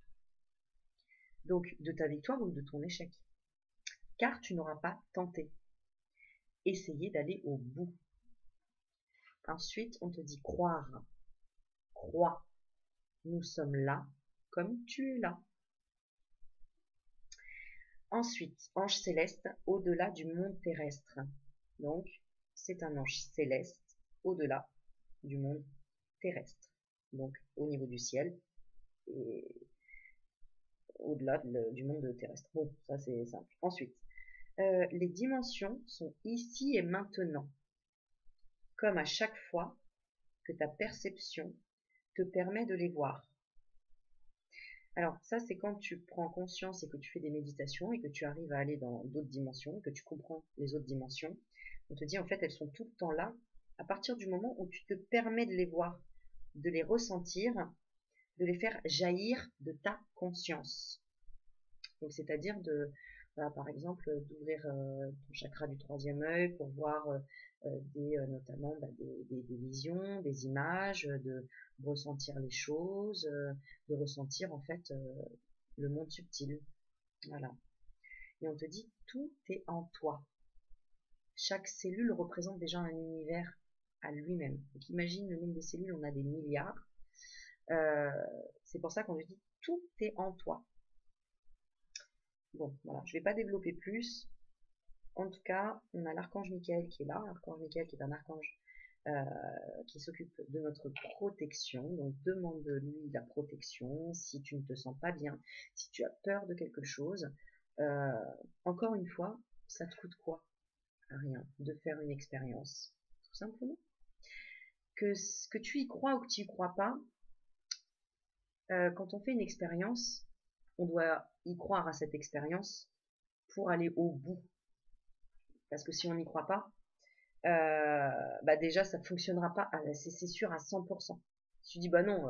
Donc de ta victoire ou de ton échec. Car tu n'auras pas tenté. Essayez d'aller au bout. Ensuite, on te dit croire. Crois. Nous sommes là comme tu es là. Ensuite, ange céleste au-delà du monde terrestre. Donc, c'est un ange céleste au-delà du monde terrestre. Donc, au niveau du ciel et au-delà du monde terrestre. Bon, ça c'est simple. Ensuite, les dimensions sont ici et maintenant, comme à chaque fois que ta perception te permet de les voir. Alors ça, c'est quand tu prends conscience et que tu fais des méditations et que tu arrives à aller dans d'autres dimensions, que tu comprends les autres dimensions. On te dit en fait, elles sont tout le temps là, à partir du moment où tu te permets de les voir, de les ressentir, de les faire jaillir de ta conscience. Donc c'est-à-dire de, voilà, par exemple, d'ouvrir ton chakra du troisième œil pour voir notamment des visions, des images, de ressentir les choses, de ressentir en fait le monde subtil. Voilà. Et on te dit, tout est en toi. Chaque cellule représente déjà un univers à lui-même. Donc imagine le nombre de cellules, on a des milliards. C'est pour ça qu'on te dit, tout est en toi. Bon, voilà, je ne vais pas développer plus. En tout cas, on a l'archange Michael qui est là, l'archange Michael qui est un archange qui s'occupe de notre protection. Donc demande-lui la protection si tu ne te sens pas bien, si tu as peur de quelque chose. Encore une fois, ça te coûte quoi? Rien, de faire une expérience, tout simplement. Que tu y crois ou que tu y crois pas, quand on fait une expérience, on doit y croire à cette expérience pour aller au bout. Parce que si on n'y croit pas, déjà ça ne fonctionnera pas, c'est sûr à 100%. Si tu dis bah non,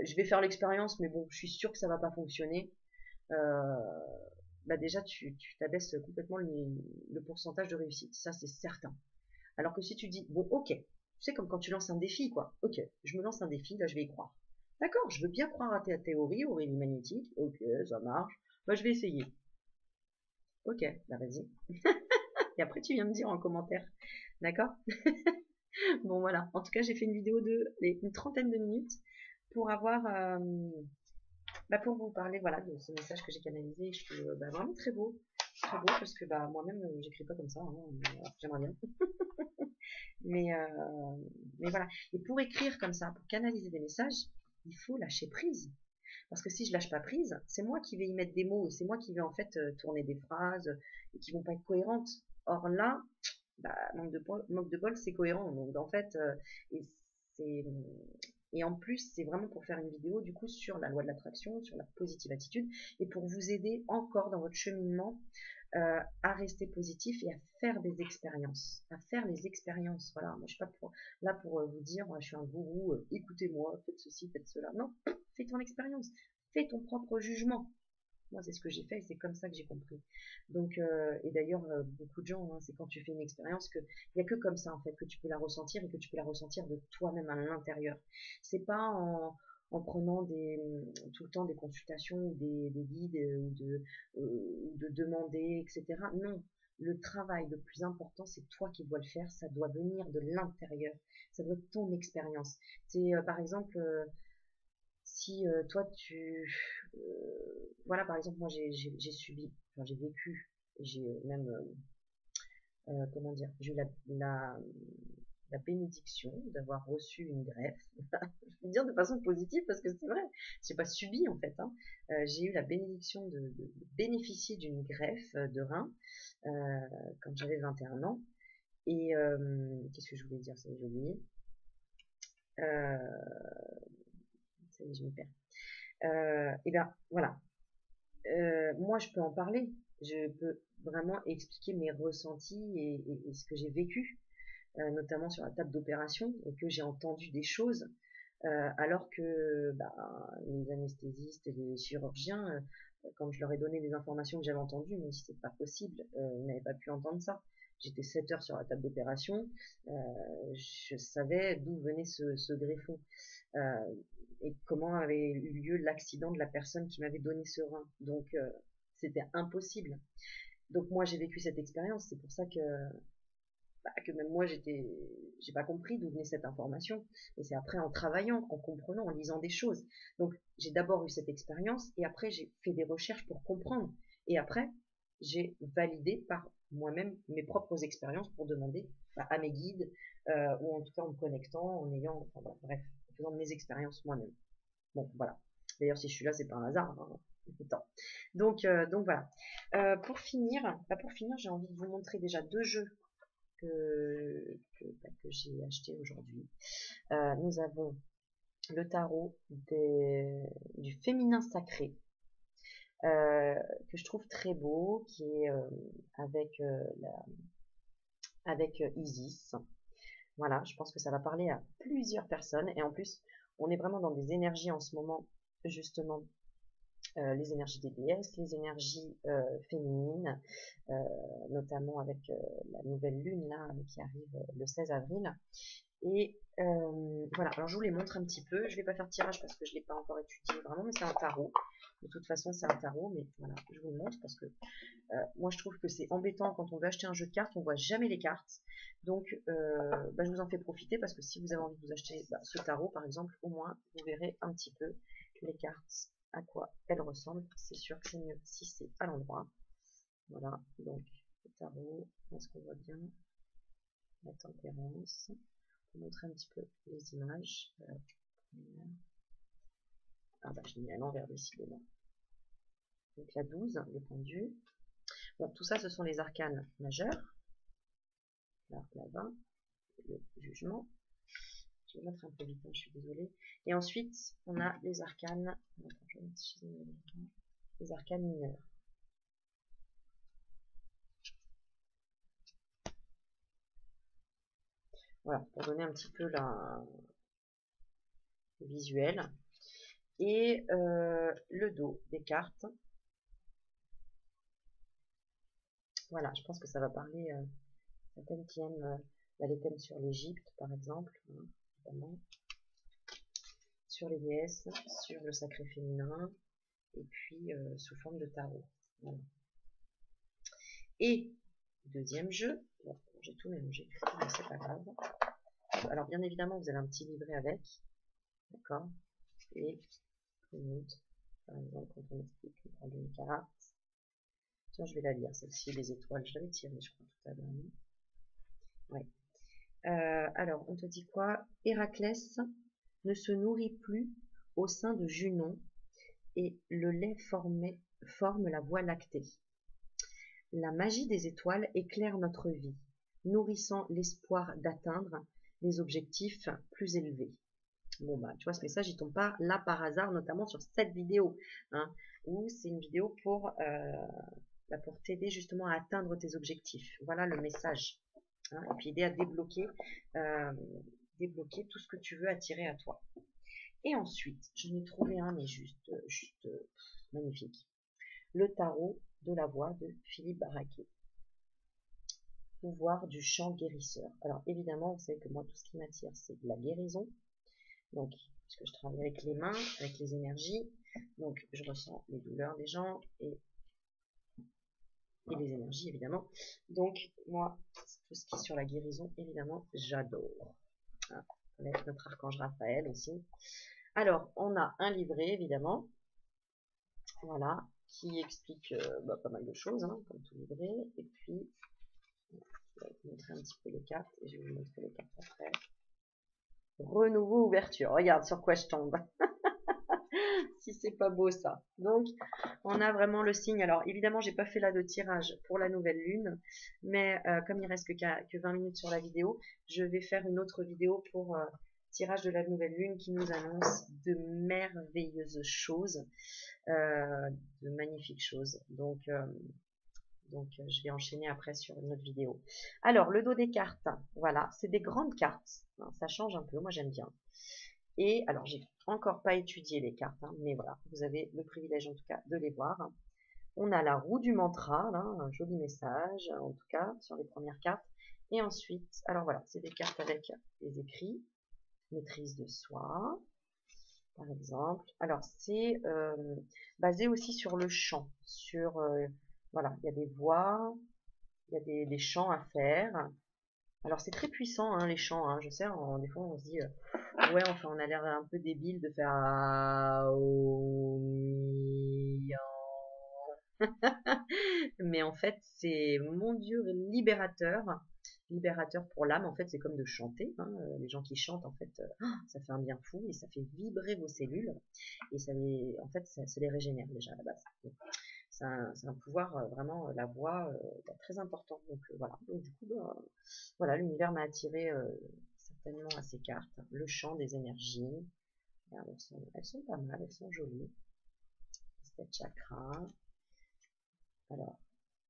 je vais faire l'expérience, mais bon, je suis sûr que ça va pas fonctionner, déjà tu t'abaisses complètement le pourcentage de réussite, ça c'est certain. Alors que si tu dis bon ok, tu sais comme quand tu lances un défi quoi, ok, je me lance un défi, là je vais y croire. D'accord, je veux bien croire à ta théorie, Aurélie magnétique, ok, ça marche, je vais essayer. Ok, vas-y. Et après tu viens me dire en commentaire, d'accord? Bon voilà, en tout cas j'ai fait une vidéo une trentaine de minutes pour avoir pour vous parler voilà de ce message que j'ai canalisé. Je trouve vraiment très beau parce que moi-même j'écris pas comme ça, hein, j'aimerais bien. mais voilà. Et pour écrire comme ça, pour canaliser des messages, il faut lâcher prise. Parce que si je lâche pas prise, c'est moi qui vais y mettre des mots et c'est moi qui vais en fait tourner des phrases et qui vont pas être cohérentes. Or là, manque de bol, c'est cohérent. Donc en fait, et en plus, c'est vraiment pour faire une vidéo du coup sur la loi de l'attraction, sur la positive attitude, et pour vous aider encore dans votre cheminement à rester positif et à faire des expériences. À faire les expériences. Voilà, moi je suis pas là pour vous dire, je suis un gourou, écoutez-moi, faites ceci, faites cela. Non, fais ton expérience, fais ton propre jugement. Moi, c'est ce que j'ai fait et c'est comme ça que j'ai compris. Donc, et d'ailleurs, beaucoup de gens, hein, c'est quand tu fais une expérience qu'il n'y a que comme ça, en fait, que tu peux la ressentir et que tu peux la ressentir de toi-même à l'intérieur. C'est pas en prenant tout le temps des consultations ou des guides ou de demander, etc. Non. Le travail le plus important, c'est toi qui dois le faire. Ça doit venir de l'intérieur. Ça doit être ton expérience. C'est, par exemple, si toi voilà par exemple moi j'ai subi, enfin j'ai vécu j'ai même, comment dire, j'ai eu la bénédiction d'avoir reçu une greffe. Je vais dire de façon positive parce que c'est vrai, j'ai pas subi en fait, hein. J'ai eu la bénédiction de bénéficier d'une greffe de rein quand j'avais 21 ans. Et qu'est-ce que je voulais dire? Ça y est, j'ai oublié. Ça y est, je m'y perds. Et bien voilà, moi je peux en parler. Je peux vraiment expliquer mes ressentis et ce que j'ai vécu, notamment sur la table d'opération, et que j'ai entendu des choses, alors que bah, les anesthésistes et les chirurgiens, quand je leur ai donné les informations que j'avais entendues, ils m'ont dit c'est pas possible, vous n'avez pas pu entendre ça. J'étais 7 heures sur la table d'opération, je savais d'où venait ce greffon, et comment avait eu lieu l'accident de la personne qui m'avait donné ce rein. Donc c'était impossible. Donc moi j'ai vécu cette expérience, c'est pour ça que même moi j'ai pas compris d'où venait cette information. Et c'est après en travaillant, en comprenant, en lisant des choses. Donc j'ai d'abord eu cette expérience et après j'ai fait des recherches pour comprendre. Et après j'ai validé par moi-même mes propres expériences pour demander à mes guides, ou en tout cas en me connectant, en ayant, enfin, bref, en faisant mes expériences moi-même. Bon, voilà. D'ailleurs, si je suis là, c'est pas un hasard, hein. Donc voilà. Pour finir, j'ai envie de vous montrer déjà 2 jeux que j'ai acheté aujourd'hui. Nous avons le tarot du féminin sacré, que je trouve très beau, qui est avec, Isis. Voilà, je pense que ça va parler à plusieurs personnes. Et en plus, on est vraiment dans des énergies en ce moment, justement, les énergies des déesses, les énergies féminines, notamment avec la nouvelle lune là qui arrive le 16 avril. Et voilà, alors je vous les montre un petit peu. Je vais pas faire tirage parce que je l'ai pas encore étudié vraiment, mais c'est un tarot. De toute façon, c'est un tarot, mais voilà, je vous le montre parce que moi je trouve que c'est embêtant quand on veut acheter un jeu de cartes, on voit jamais les cartes. Donc je vous en fais profiter parce que si vous avez envie de vous acheter ce tarot par exemple, au moins vous verrez un petit peu les cartes, à quoi elles ressemblent. C'est sûr que c'est mieux si c'est à l'endroit. Voilà, donc le tarot, est-ce qu'on voit bien la tempérance? Pour montrer un petit peu les images. Ah bah je l'ai mis à l'envers décidément. Donc la 12, le pendu. Bon, tout ça ce sont les arcanes majeurs. Là, la 20, le jugement. Je vais mettre un peu vite, hein, je suis désolée. Et ensuite, on a les arcanes. Attends, je vais mettre les arcanes mineurs. Voilà, pour donner un petit peu le visuel. Et le dos des cartes. Voilà, je pense que ça va parler à certaines qui aiment les thèmes sur l'Égypte, par exemple, hein, évidemment, sur les déesses, sur le sacré féminin, et puis sous forme de tarot. Voilà. Et deuxième jeu, bon, j'ai tout mélangé, mais c'est pas grave. Alors bien évidemment, vous avez un petit livret avec, d'accord, et une autre, par exemple, quand on explique on prend une carte. Tiens, je vais la lire, celle-ci, les étoiles, je l'avais tirée, je crois, tout à l'heure. Ouais. Alors, on te dit quoi? Héraclès ne se nourrit plus au sein de Junon, et le lait forme la voie lactée. La magie des étoiles éclaire notre vie, nourrissant l'espoir d'atteindre des objectifs plus élevés. Bon bah, tu vois, ce message, il tombe pas là par hasard, notamment sur cette vidéo, hein, où c'est une vidéo pour t'aider justement à atteindre tes objectifs. Voilà le message. Hein, et puis aider à débloquer tout ce que tu veux attirer à toi. Et ensuite, j'en ai trouvé un, mais juste magnifique. Le tarot de la voix de Philippe Baraquet. Pouvoir du chant guérisseur. Alors évidemment, vous savez que moi, tout ce qui m'attire, c'est de la guérison. Donc, puisque je travaille avec les mains, avec les énergies, donc je ressens les douleurs des gens et les énergies, évidemment. Donc, moi, tout ce qui est sur la guérison, évidemment, j'adore. Hein, avec notre archange Raphaël aussi. Alors, on a un livret, évidemment, voilà, qui explique pas mal de choses, hein, comme tout livret. Et puis, je vais vous montrer un petit peu les cartes et je vais vous montrer les cartes après. Renouveau, ouverture. Regarde sur quoi je tombe. Si c'est pas beau ça. Donc, on a vraiment le signe. Alors, évidemment, j'ai pas fait là de tirage pour la nouvelle lune, mais comme il reste que 20 minutes sur la vidéo, je vais faire une autre vidéo pour tirage de la nouvelle lune qui nous annonce de merveilleuses choses, de magnifiques choses. Donc, je vais enchaîner après sur une autre vidéo. Alors, le dos des cartes, voilà, c'est des grandes cartes. Ça change un peu, moi j'aime bien. Et alors, j'ai encore pas étudié les cartes, hein, mais voilà, vous avez le privilège en tout cas de les voir. On a la roue du mantra, là, un joli message, en tout cas, sur les premières cartes. Et ensuite, alors voilà, c'est des cartes avec des écrits, maîtrise de soi, par exemple. Alors, c'est basé aussi sur le chant, sur, voilà, il y a des voix, il y a des chants à faire. Alors, c'est très puissant, hein, les chants, hein, je sais, des fois, on se dit, ouais, enfin, on a l'air un peu débile de faire mais en fait, c'est, mon Dieu, libérateur. Libérateur pour l'âme, en fait, c'est comme de chanter. Hein. Les gens qui chantent, en fait, ça fait un bien fou et ça fait vibrer vos cellules. Et ça les, en fait, ça les régénère déjà à la base. C'est un pouvoir, vraiment, la voix, très important. Donc voilà. Donc du coup, voilà, l'univers m'a attiré certainement à ces cartes. Le chant des énergies. Regarde, elles sont pas mal, elles sont jolies. Cette chakra. Alors,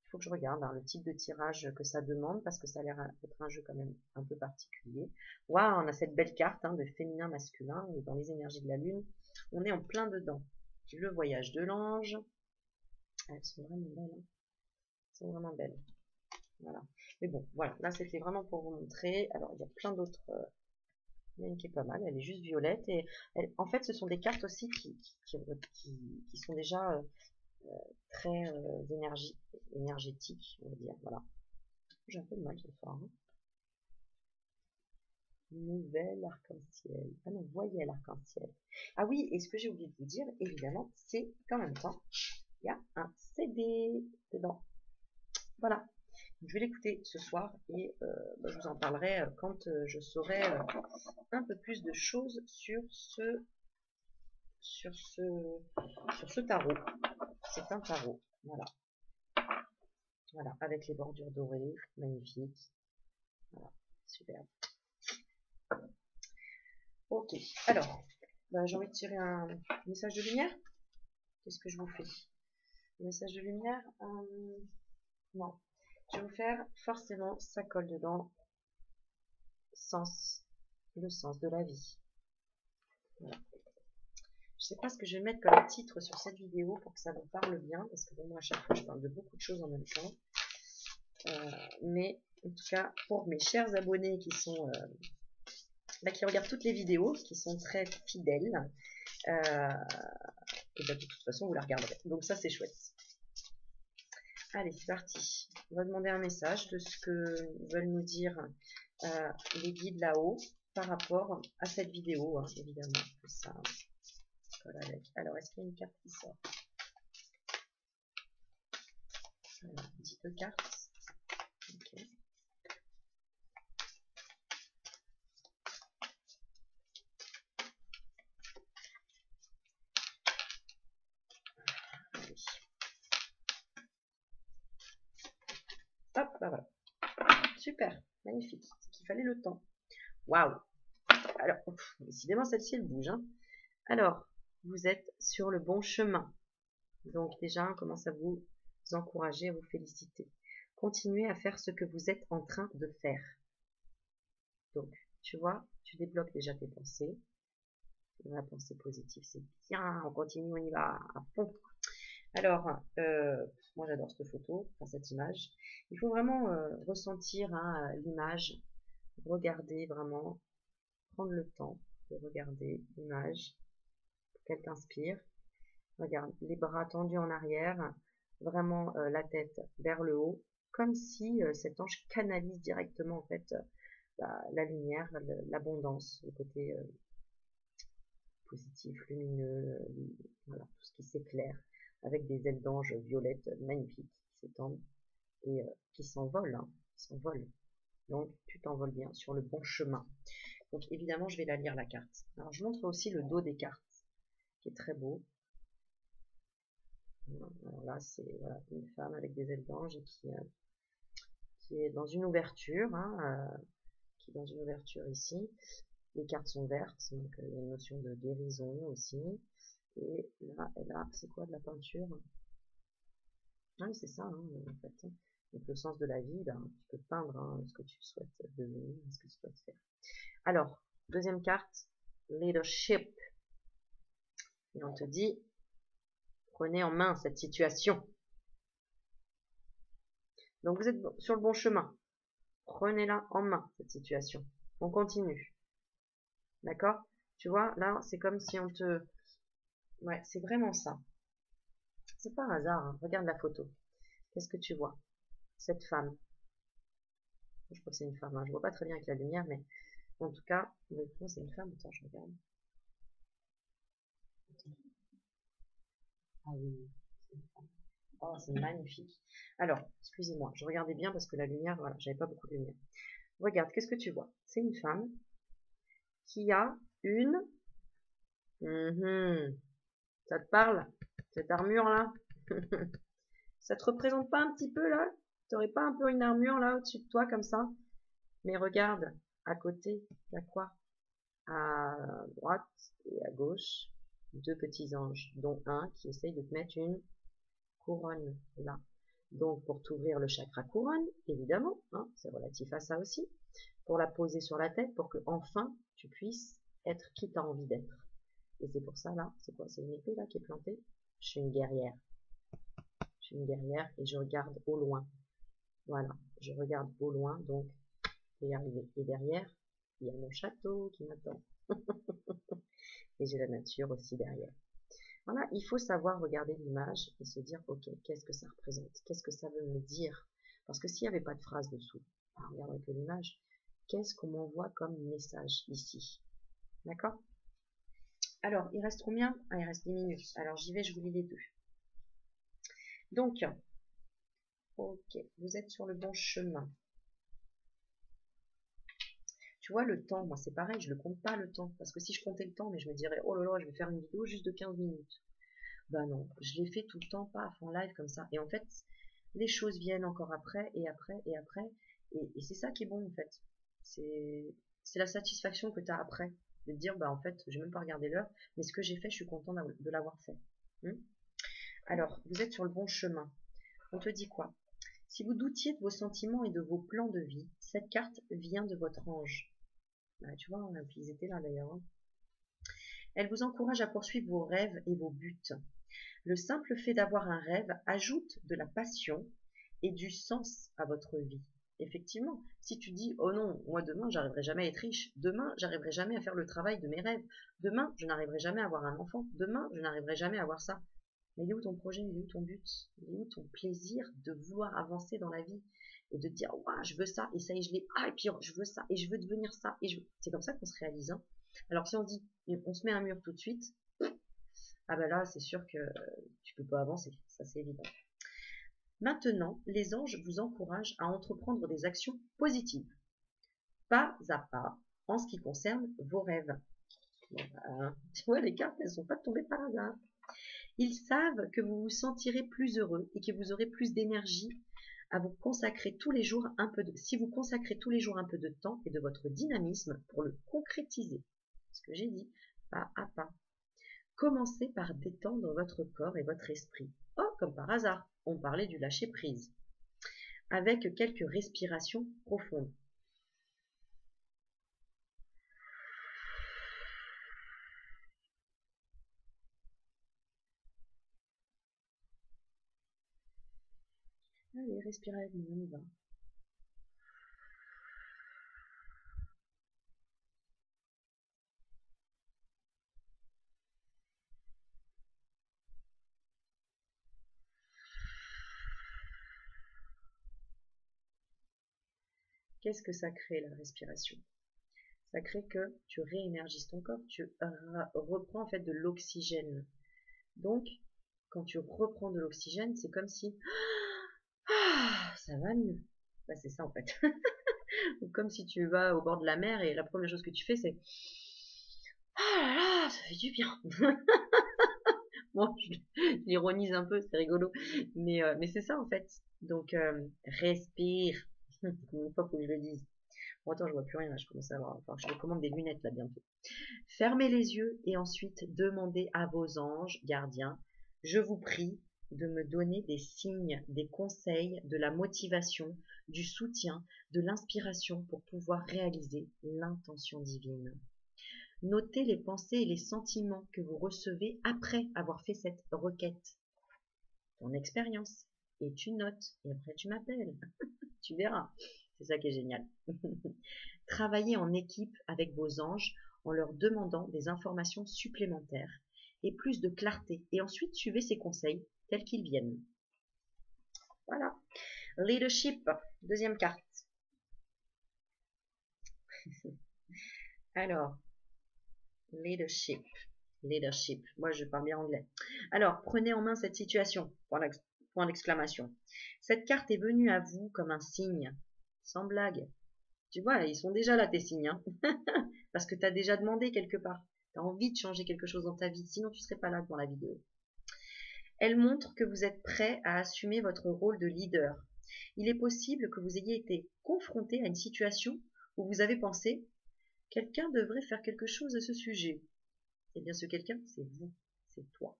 il faut que je regarde hein, le type de tirage que ça demande parce que ça a l'air d'être un jeu quand même un peu particulier. Waouh, on a cette belle carte hein, de féminin masculin et dans les énergies de la lune, on est en plein dedans. Le voyage de l'ange. Elles sont vraiment belles. Hein. Elles sont vraiment belles. Voilà. Mais bon, voilà. Là, c'était vraiment pour vous montrer. Alors, il y a plein d'autres. Il y en a une qui est pas mal. Elle est juste violette. Et en fait, ce sont des cartes aussi qui sont déjà très énergétiques, on va dire. Voilà. J'ai un peu de mal ce soir. Hein. Nouvelle arc-en-ciel. Ah non, voyelle arc-en-ciel. Ah oui, et ce que j'ai oublié de vous dire, évidemment, c'est qu'en même temps, il y a un CD dedans. Voilà. Je vais l'écouter ce soir et je vous en parlerai quand je saurai un peu plus de choses sur ce tarot. C'est un tarot. Voilà. Voilà, avec les bordures dorées, magnifique. Voilà, super. Ok, alors, j'ai envie de tirer un message de lumière. Qu'est-ce que je vous fais? Un message de lumière non. Je vais vous faire forcément, ça colle dedans, le sens de la vie. Voilà. Je sais pas ce que je vais mettre comme titre sur cette vidéo pour que ça vous parle bien, parce que bon, moi à chaque fois je parle de beaucoup de choses en même temps. Mais en tout cas, pour mes chers abonnés qui sont qui regardent toutes les vidéos, qui sont très fidèles, et de toute façon vous la regarderez. Donc ça c'est chouette. Allez, c'est parti. On va demander un message de ce que veulent nous dire les guides là-haut par rapport à cette vidéo, hein, évidemment. Que ça colle avec. Alors, est-ce qu'il y a une carte qui sort? Alors, 10 cartes. Ok. Allez. Hop, bah voilà. Super, magnifique. C'est qu'il fallait le temps. Waouh. Alors, décidément, celle-ci, elle bouge. Hein. Alors, vous êtes sur le bon chemin. Donc déjà, on commence à vous encourager, à vous féliciter. Continuez à faire ce que vous êtes en train de faire. Donc, tu vois, tu débloques déjà tes pensées. La pensée positive, c'est bien. On continue, on y va à fond. Alors, moi j'adore cette photo, enfin cette image. Il faut vraiment ressentir hein, l'image, regarder vraiment, prendre le temps de regarder l'image, qu'elle t'inspire. Regarde, les bras tendus en arrière, vraiment la tête vers le haut, comme si cet ange canalise directement en fait la lumière, l'abondance, le côté positif, lumineux, voilà, tout ce qui s'éclaire. avec des ailes d'ange violettes magnifiques qui s'étendent et qui s'envolent, hein, qui s'envolent. Donc, tu t'envoles bien sur le bon chemin. Donc, évidemment, je vais la lire, la carte. Alors, je montre aussi le dos des cartes, qui est très beau. Alors là, c'est voilà, une femme avec des ailes d'ange et qui est dans une ouverture, hein, qui est dans une ouverture ici. Les cartes sont vertes, donc il y a une notion de guérison aussi. Et là, c'est quoi de la peinture? Oui, c'est ça, hein, en fait. Donc le sens de la vie, ben, tu peux peindre hein, ce que tu souhaites devenir, ce que tu souhaites faire. Alors, deuxième carte, leadership. Et on te dit, prenez en main cette situation. Donc vous êtes sur le bon chemin. Prenez-la en main, cette situation. On continue. D'accord? Tu vois, là, c'est comme si on te... Ouais, c'est vraiment ça. C'est pas un hasard, hein. Regarde la photo. Qu'est-ce que tu vois? Cette femme. Je crois que c'est une femme, hein. Je vois pas très bien avec la lumière, mais en tout cas, c'est une femme. Attends, je regarde. Ah oui, c'est une femme. Oh, c'est magnifique. Alors, excusez-moi, je regardais bien parce que la lumière, voilà, j'avais pas beaucoup de lumière. Regarde, qu'est-ce que tu vois? C'est une femme qui a une... Ça te parle? Cette armure-là? Ça te représente pas un petit peu, là? T'aurais pas un peu une armure, là, au-dessus de toi, comme ça? Mais regarde, à côté, il y a quoi? À droite et à gauche, deux petits anges, dont un qui essaye de te mettre une couronne, là. Donc, pour t'ouvrir le chakra couronne, évidemment, hein, c'est relatif à ça aussi, pour la poser sur la tête, pour que enfin tu puisses être qui tu as envie d'être. Et c'est pour ça, là, c'est quoi? C'est une épée, là, qui est plantée? Je suis une guerrière. Je suis une guerrière et je regarde au loin. Voilà, je regarde au loin, donc, je vais y arriver. Et derrière, il y a mon château qui m'attend. Et j'ai la nature aussi derrière. Voilà, il faut savoir regarder l'image et se dire, ok, qu'est-ce que ça représente? Qu'est-ce que ça veut me dire? Parce que s'il n'y avait pas de phrase dessous, on regarde que l'image, qu'est-ce qu'on m'envoie comme message ici? D'accord? Alors, il reste combien? Ah, il reste 10 minutes. Alors, j'y vais, je vous lis les deux. Donc, ok, vous êtes sur le bon chemin. Tu vois, le temps, moi c'est pareil, je ne compte pas le temps. Parce que si je comptais le temps, mais je me dirais, oh là là, je vais faire une vidéo juste de 15 minutes. Bah non, je l'ai fait tout le temps, pas en live comme ça. Et en fait, les choses viennent encore après, et après, et après. Et c'est ça qui est bon, en fait. C'est la satisfaction que tu as après. De te dire, bah en fait, j'ai même pas regardé l'heure, mais ce que j'ai fait, je suis content de l'avoir fait. Alors, vous êtes sur le bon chemin. On te dit quoi? Si vous doutiez de vos sentiments et de vos plans de vie, cette carte vient de votre ange. Bah, tu vois, ils étaient là d'ailleurs. Hein. Elle vous encourage à poursuivre vos rêves et vos buts. Le simple fait d'avoir un rêve ajoute de la passion et du sens à votre vie. Effectivement, si tu dis oh non, moi demain j'arriverai jamais à être riche, demain j'arriverai jamais à faire le travail de mes rêves, demain je n'arriverai jamais à avoir un enfant, demain je n'arriverai jamais à avoir ça. Mais il est où ton projet, il est où ton but, il est où ton plaisir de vouloir avancer dans la vie et de dire ouais, je veux ça et ça et je l'ai, ah et puis je veux ça et je veux devenir ça et je veux... C'est comme ça qu'on se réalise. Hein. Alors si on dit on se met un mur tout de suite, ah ben là c'est sûr que tu peux pas avancer, ça c'est évident. Maintenant, les anges vous encouragent à entreprendre des actions positives, pas à pas, en ce qui concerne vos rêves. Bon, bah, tu vois, les cartes, elles ne sont pas tombées par hasard. Ils savent que vous vous sentirez plus heureux et que vous aurez plus d'énergie à vous consacrer tous les jours un peu de, si vous consacrez tous les jours un peu de temps et de votre dynamisme pour le concrétiser. Ce que j'ai dit, pas à pas. Commencez par détendre votre corps et votre esprit. Oh, comme par hasard, on parlait du lâcher prise. Avec quelques respirations profondes. Allez, respirez avec moi, on y va. Qu'est-ce que ça crée, la respiration? Ça crée que tu réénergises ton corps, tu reprends en fait de l'oxygène. Donc, quand tu reprends de l'oxygène, c'est comme si ça va mieux. Bah, c'est ça en fait. Ou comme si tu vas au bord de la mer et la première chose que tu fais, c'est ah là là, ça fait du bien. Bon, j'ironise un peu, c'est rigolo. Mais c'est ça en fait. Donc, respire. Une fois faut que je le dise. Bon, attends, je vois plus rien là, je commence à avoir. Enfin, je recommande des lunettes là bientôt. Fermez les yeux et ensuite demandez à vos anges gardiens, je vous prie de me donner des signes, des conseils, de la motivation, du soutien, de l'inspiration pour pouvoir réaliser l'intention divine. Notez les pensées et les sentiments que vous recevez après avoir fait cette requête. Ton expérience. Et tu notes. Et après tu m'appelles. Tu verras. C'est ça qui est génial. Travaillez en équipe avec vos anges en leur demandant des informations supplémentaires et plus de clarté. Et ensuite, suivez ces conseils tels qu'ils viennent. Voilà. Leadership. Deuxième carte. Alors, leadership. Leadership. Moi, je parle bien anglais. Alors, prenez en main cette situation. Point d'exclamation. Cette carte est venue à vous comme un signe. Sans blague. Tu vois, ils sont déjà là, tes signes. Hein. Parce que tu as déjà demandé quelque part. Tu as envie de changer quelque chose dans ta vie. Sinon, tu ne serais pas là dans la vidéo. Elle montre que vous êtes prêt à assumer votre rôle de leader. Il est possible que vous ayez été confronté à une situation où vous avez pensé « quelqu'un devrait faire quelque chose à ce sujet ». Eh bien, ce quelqu'un, c'est vous, c'est toi.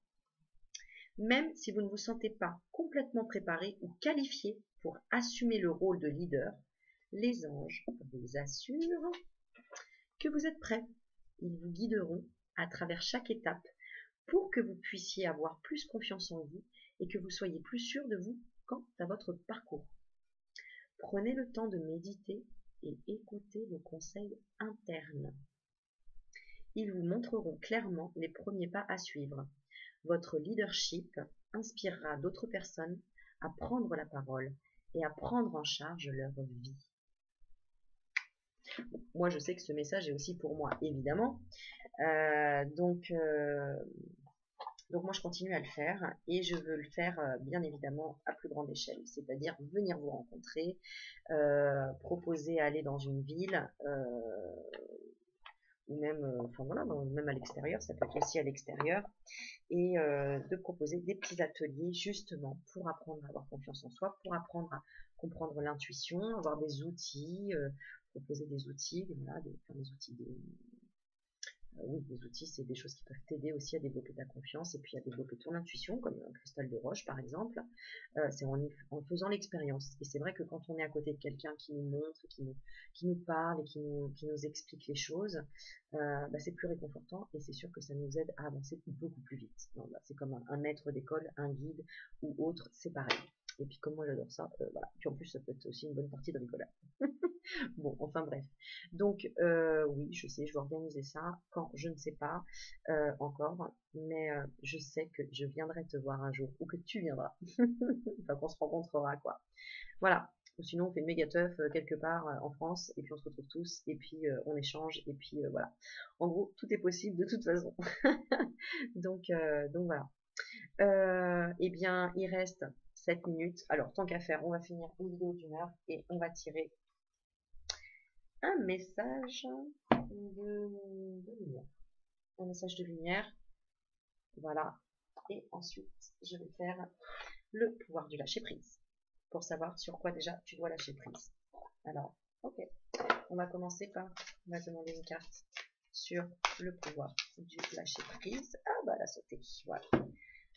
Même si vous ne vous sentez pas complètement préparé ou qualifié pour assumer le rôle de leader, les anges vous assurent que vous êtes prêt. Ils vous guideront à travers chaque étape pour que vous puissiez avoir plus confiance en vous et que vous soyez plus sûr de vous quant à votre parcours. Prenez le temps de méditer et écoutez vos conseils internes. Ils vous montreront clairement les premiers pas à suivre. Votre leadership inspirera d'autres personnes à prendre la parole et à prendre en charge leur vie. Moi, je sais que ce message est aussi pour moi, évidemment. Donc, moi, je continue à le faire et je veux le faire, bien évidemment, à plus grande échelle. C'est-à-dire venir vous rencontrer, proposer à aller dans une ville, ou même, enfin voilà, même à l'extérieur, ça peut être aussi à l'extérieur, et de proposer des petits ateliers justement pour apprendre à avoir confiance en soi, pour apprendre à comprendre l'intuition, avoir des outils, proposer des outils, voilà, des outils, oui, des outils, c'est des choses qui peuvent t'aider aussi à développer ta confiance et puis à développer ton intuition, comme un cristal de roche par exemple. C'est en faisant l'expérience. Et c'est vrai que quand on est à côté de quelqu'un qui nous montre, qui nous parle et qui nous explique les choses, c'est plus réconfortant et c'est sûr que ça nous aide à avancer beaucoup plus vite. C'est comme un maître d'école, un guide ou autre, c'est pareil. Et puis comme moi j'adore ça, voilà. Puis en plus ça peut être aussi une bonne partie de rigolade. Bon, enfin bref. Donc oui, je sais, je vais organiser ça quand je ne sais pas encore, mais je sais que je viendrai te voir un jour ou que tu viendras. Enfin qu'on se rencontrera quoi. Voilà. Ou sinon on fait une méga teuf quelque part en France et puis on se retrouve tous et puis on échange et puis voilà. En gros, tout est possible de toute façon. donc voilà. Eh bien, il reste 7 minutes. Alors, tant qu'à faire, on va finir une vidéo d'1 heure et on va tirer un message de lumière. Un message de lumière. Voilà. Et ensuite, je vais faire le pouvoir du lâcher prise. Pour savoir sur quoi déjà tu dois lâcher prise. Alors, ok. On va commencer par, on va demander une carte sur le pouvoir du lâcher prise. Ah bah, elle a sauté. Voilà.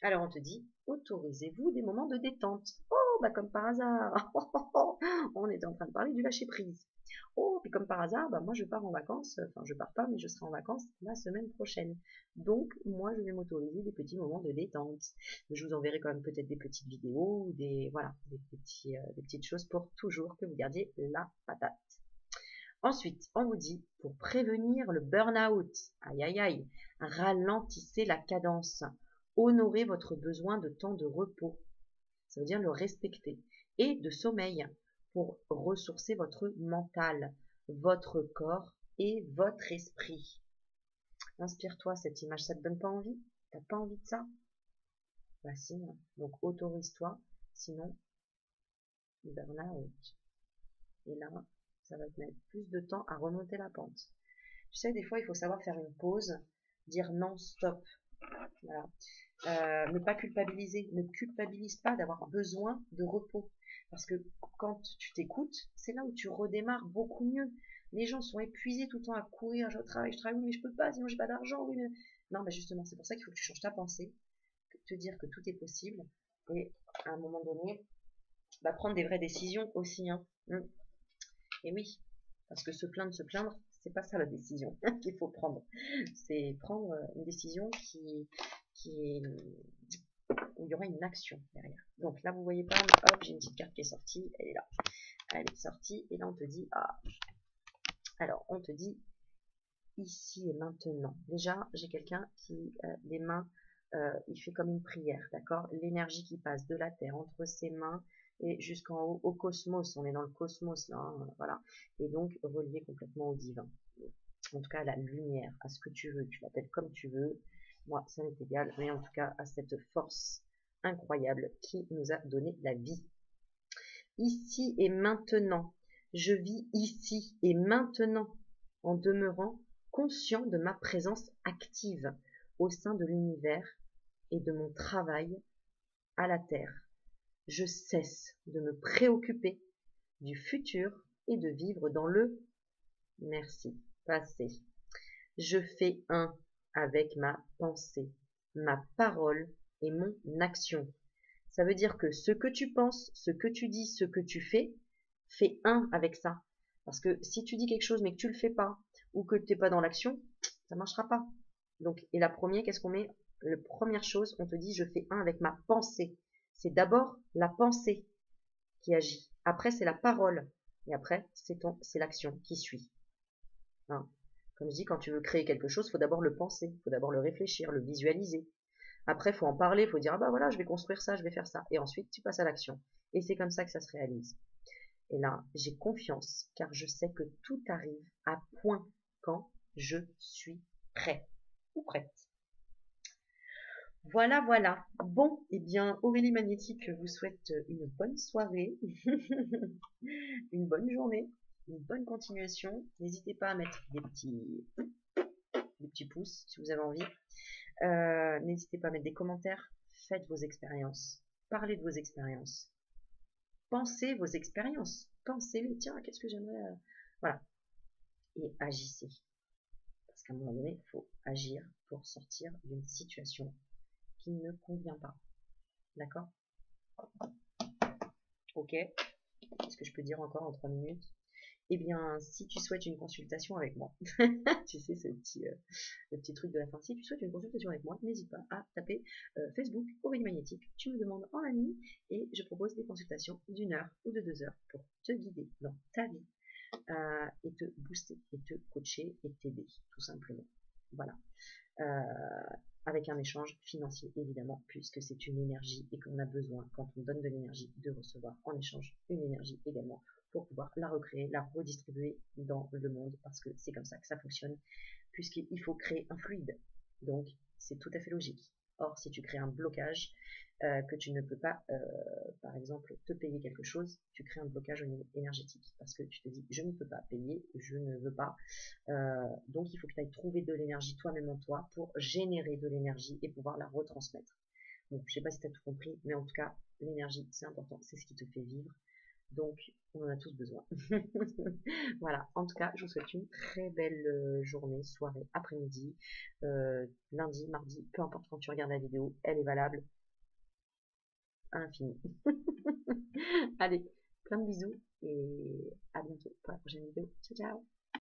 Alors on te dit, autorisez-vous des moments de détente. Oh, bah comme par hasard. On était en train de parler du lâcher prise. Oh, puis comme par hasard, bah moi je pars en vacances. Enfin, je pars pas, mais je serai en vacances la semaine prochaine. Donc, moi je vais m'autoriser des petits moments de détente. Je vous enverrai quand même peut-être des petites vidéos, ou des petites choses pour toujours que vous gardiez la patate. Ensuite, on vous dit, pour prévenir le burn-out, aïe aïe aïe, ralentissez la cadence. Honorez votre besoin de temps de repos, ça veut dire le respecter, et de sommeil pour ressourcer votre mental, votre corps et votre esprit. Inspire-toi cette image, ça te donne pas envie? T'as pas envie de ça? Bah si, hein. Donc autorise-toi, sinon burn-out. Et là, ça va te mettre plus de temps à remonter la pente. Tu sais, des fois, il faut savoir faire une pause, dire non, stop. Voilà. Ne pas culpabiliser. Ne culpabilise pas d'avoir besoin de repos. Parce que quand tu t'écoutes, c'est là où tu redémarres beaucoup mieux. Les gens sont épuisés tout le temps à courir. Je travaille, oui, mais je peux pas, sinon j'ai pas d'argent. Oui, mais... Non, mais justement, c'est pour ça qu'il faut que tu changes ta pensée, te dire que tout est possible. Et à un moment donné, bah, prendre des vraies décisions aussi. Hein. Et oui, parce que se plaindre, c'est pas ça la décision qu'il faut prendre. C'est prendre une décision qui est, où il y aura une action derrière. Donc là, vous voyez pas, hop, j'ai une petite carte qui est sortie, elle est là. Elle est sortie, et là, on te dit, ah, alors, on te dit, ici et maintenant. Déjà, j'ai quelqu'un qui, les mains, il fait comme une prière, d'accord? L'énergie qui passe de la terre entre ses mains et jusqu'en haut au cosmos. On est dans le cosmos là, hein, voilà. Et donc relié complètement au divin. En tout cas à la lumière, à ce que tu veux. Tu l'appelles comme tu veux. Moi, ça m'est égal, mais en tout cas à cette force incroyable qui nous a donné la vie. Ici et maintenant. Je vis ici et maintenant en demeurant conscient de ma présence active au sein de l'univers et de mon travail à la Terre. Je cesse de me préoccuper du futur et de vivre dans le merci passé. Je fais un avec ma pensée, ma parole et mon action. Ça veut dire que ce que tu penses, ce que tu dis, ce que tu fais un avec ça. Parce que si tu dis quelque chose mais que tu le fais pas, ou que tu n'es pas dans l'action, ça marchera pas. Donc, et la première, qu'est-ce qu'on met? La première chose, on te dit, je fais un avec ma pensée. C'est d'abord la pensée qui agit. Après, c'est la parole. Et après, c'est l'action qui suit. Hein. Comme je dis, quand tu veux créer quelque chose, il faut d'abord le penser, il faut d'abord le réfléchir, le visualiser. Après, il faut en parler, il faut dire, ah bah voilà, je vais construire ça, je vais faire ça. Et ensuite, tu passes à l'action. Et c'est comme ça que ça se réalise. Et là, j'ai confiance, car je sais que tout arrive à point quand je suis prêt ou prête. Voilà, voilà. Bon, eh bien, Aurélie Magnétique vous souhaite une bonne soirée, une bonne journée, une bonne continuation. N'hésitez pas à mettre des petits pouces si vous avez envie. N'hésitez pas à mettre des commentaires. Faites vos expériences. Parlez de vos expériences. Pensez vos expériences. Pensez-les. Tiens, qu'est-ce que j'aimerais... Voilà. Et agissez. Parce qu'à un moment donné, il faut agir pour sortir d'une situation qui ne convient pas. D'accord? Ok. Qu'est-ce que je peux dire encore en 3 minutes? Eh bien, si tu souhaites une consultation avec moi, tu sais, le petit truc de la fin, si tu souhaites une consultation avec moi, n'hésite pas à taper Facebook Aurélie Magnétique, tu me demandes en ami et je propose des consultations d'1 heure ou de 2 heures pour te guider dans ta vie et te booster et te coacher et t'aider, tout simplement. Voilà. Avec un échange financier évidemment, puisque c'est une énergie et qu'on a besoin, quand on donne de l'énergie, de recevoir en échange une énergie également pour pouvoir la recréer, la redistribuer dans le monde, parce que c'est comme ça que ça fonctionne, puisqu'il faut créer un fluide. Donc, c'est tout à fait logique. Or, si tu crées un blocage, que tu ne peux pas, par exemple, te payer quelque chose, tu crées un blocage au niveau énergétique, parce que tu te dis, je ne peux pas payer, je ne veux pas, donc il faut que tu ailles trouver de l'énergie toi-même en toi pour générer de l'énergie et pouvoir la retransmettre. Donc, je ne sais pas si tu as tout compris, mais en tout cas, l'énergie, c'est important, c'est ce qui te fait vivre. Donc, on en a tous besoin. Voilà, en tout cas, je vous souhaite une très belle journée, soirée, après-midi, lundi, mardi, peu importe quand tu regardes la vidéo, elle est valable à l'infini. Allez, plein de bisous et à bientôt pour la prochaine vidéo. Ciao, ciao!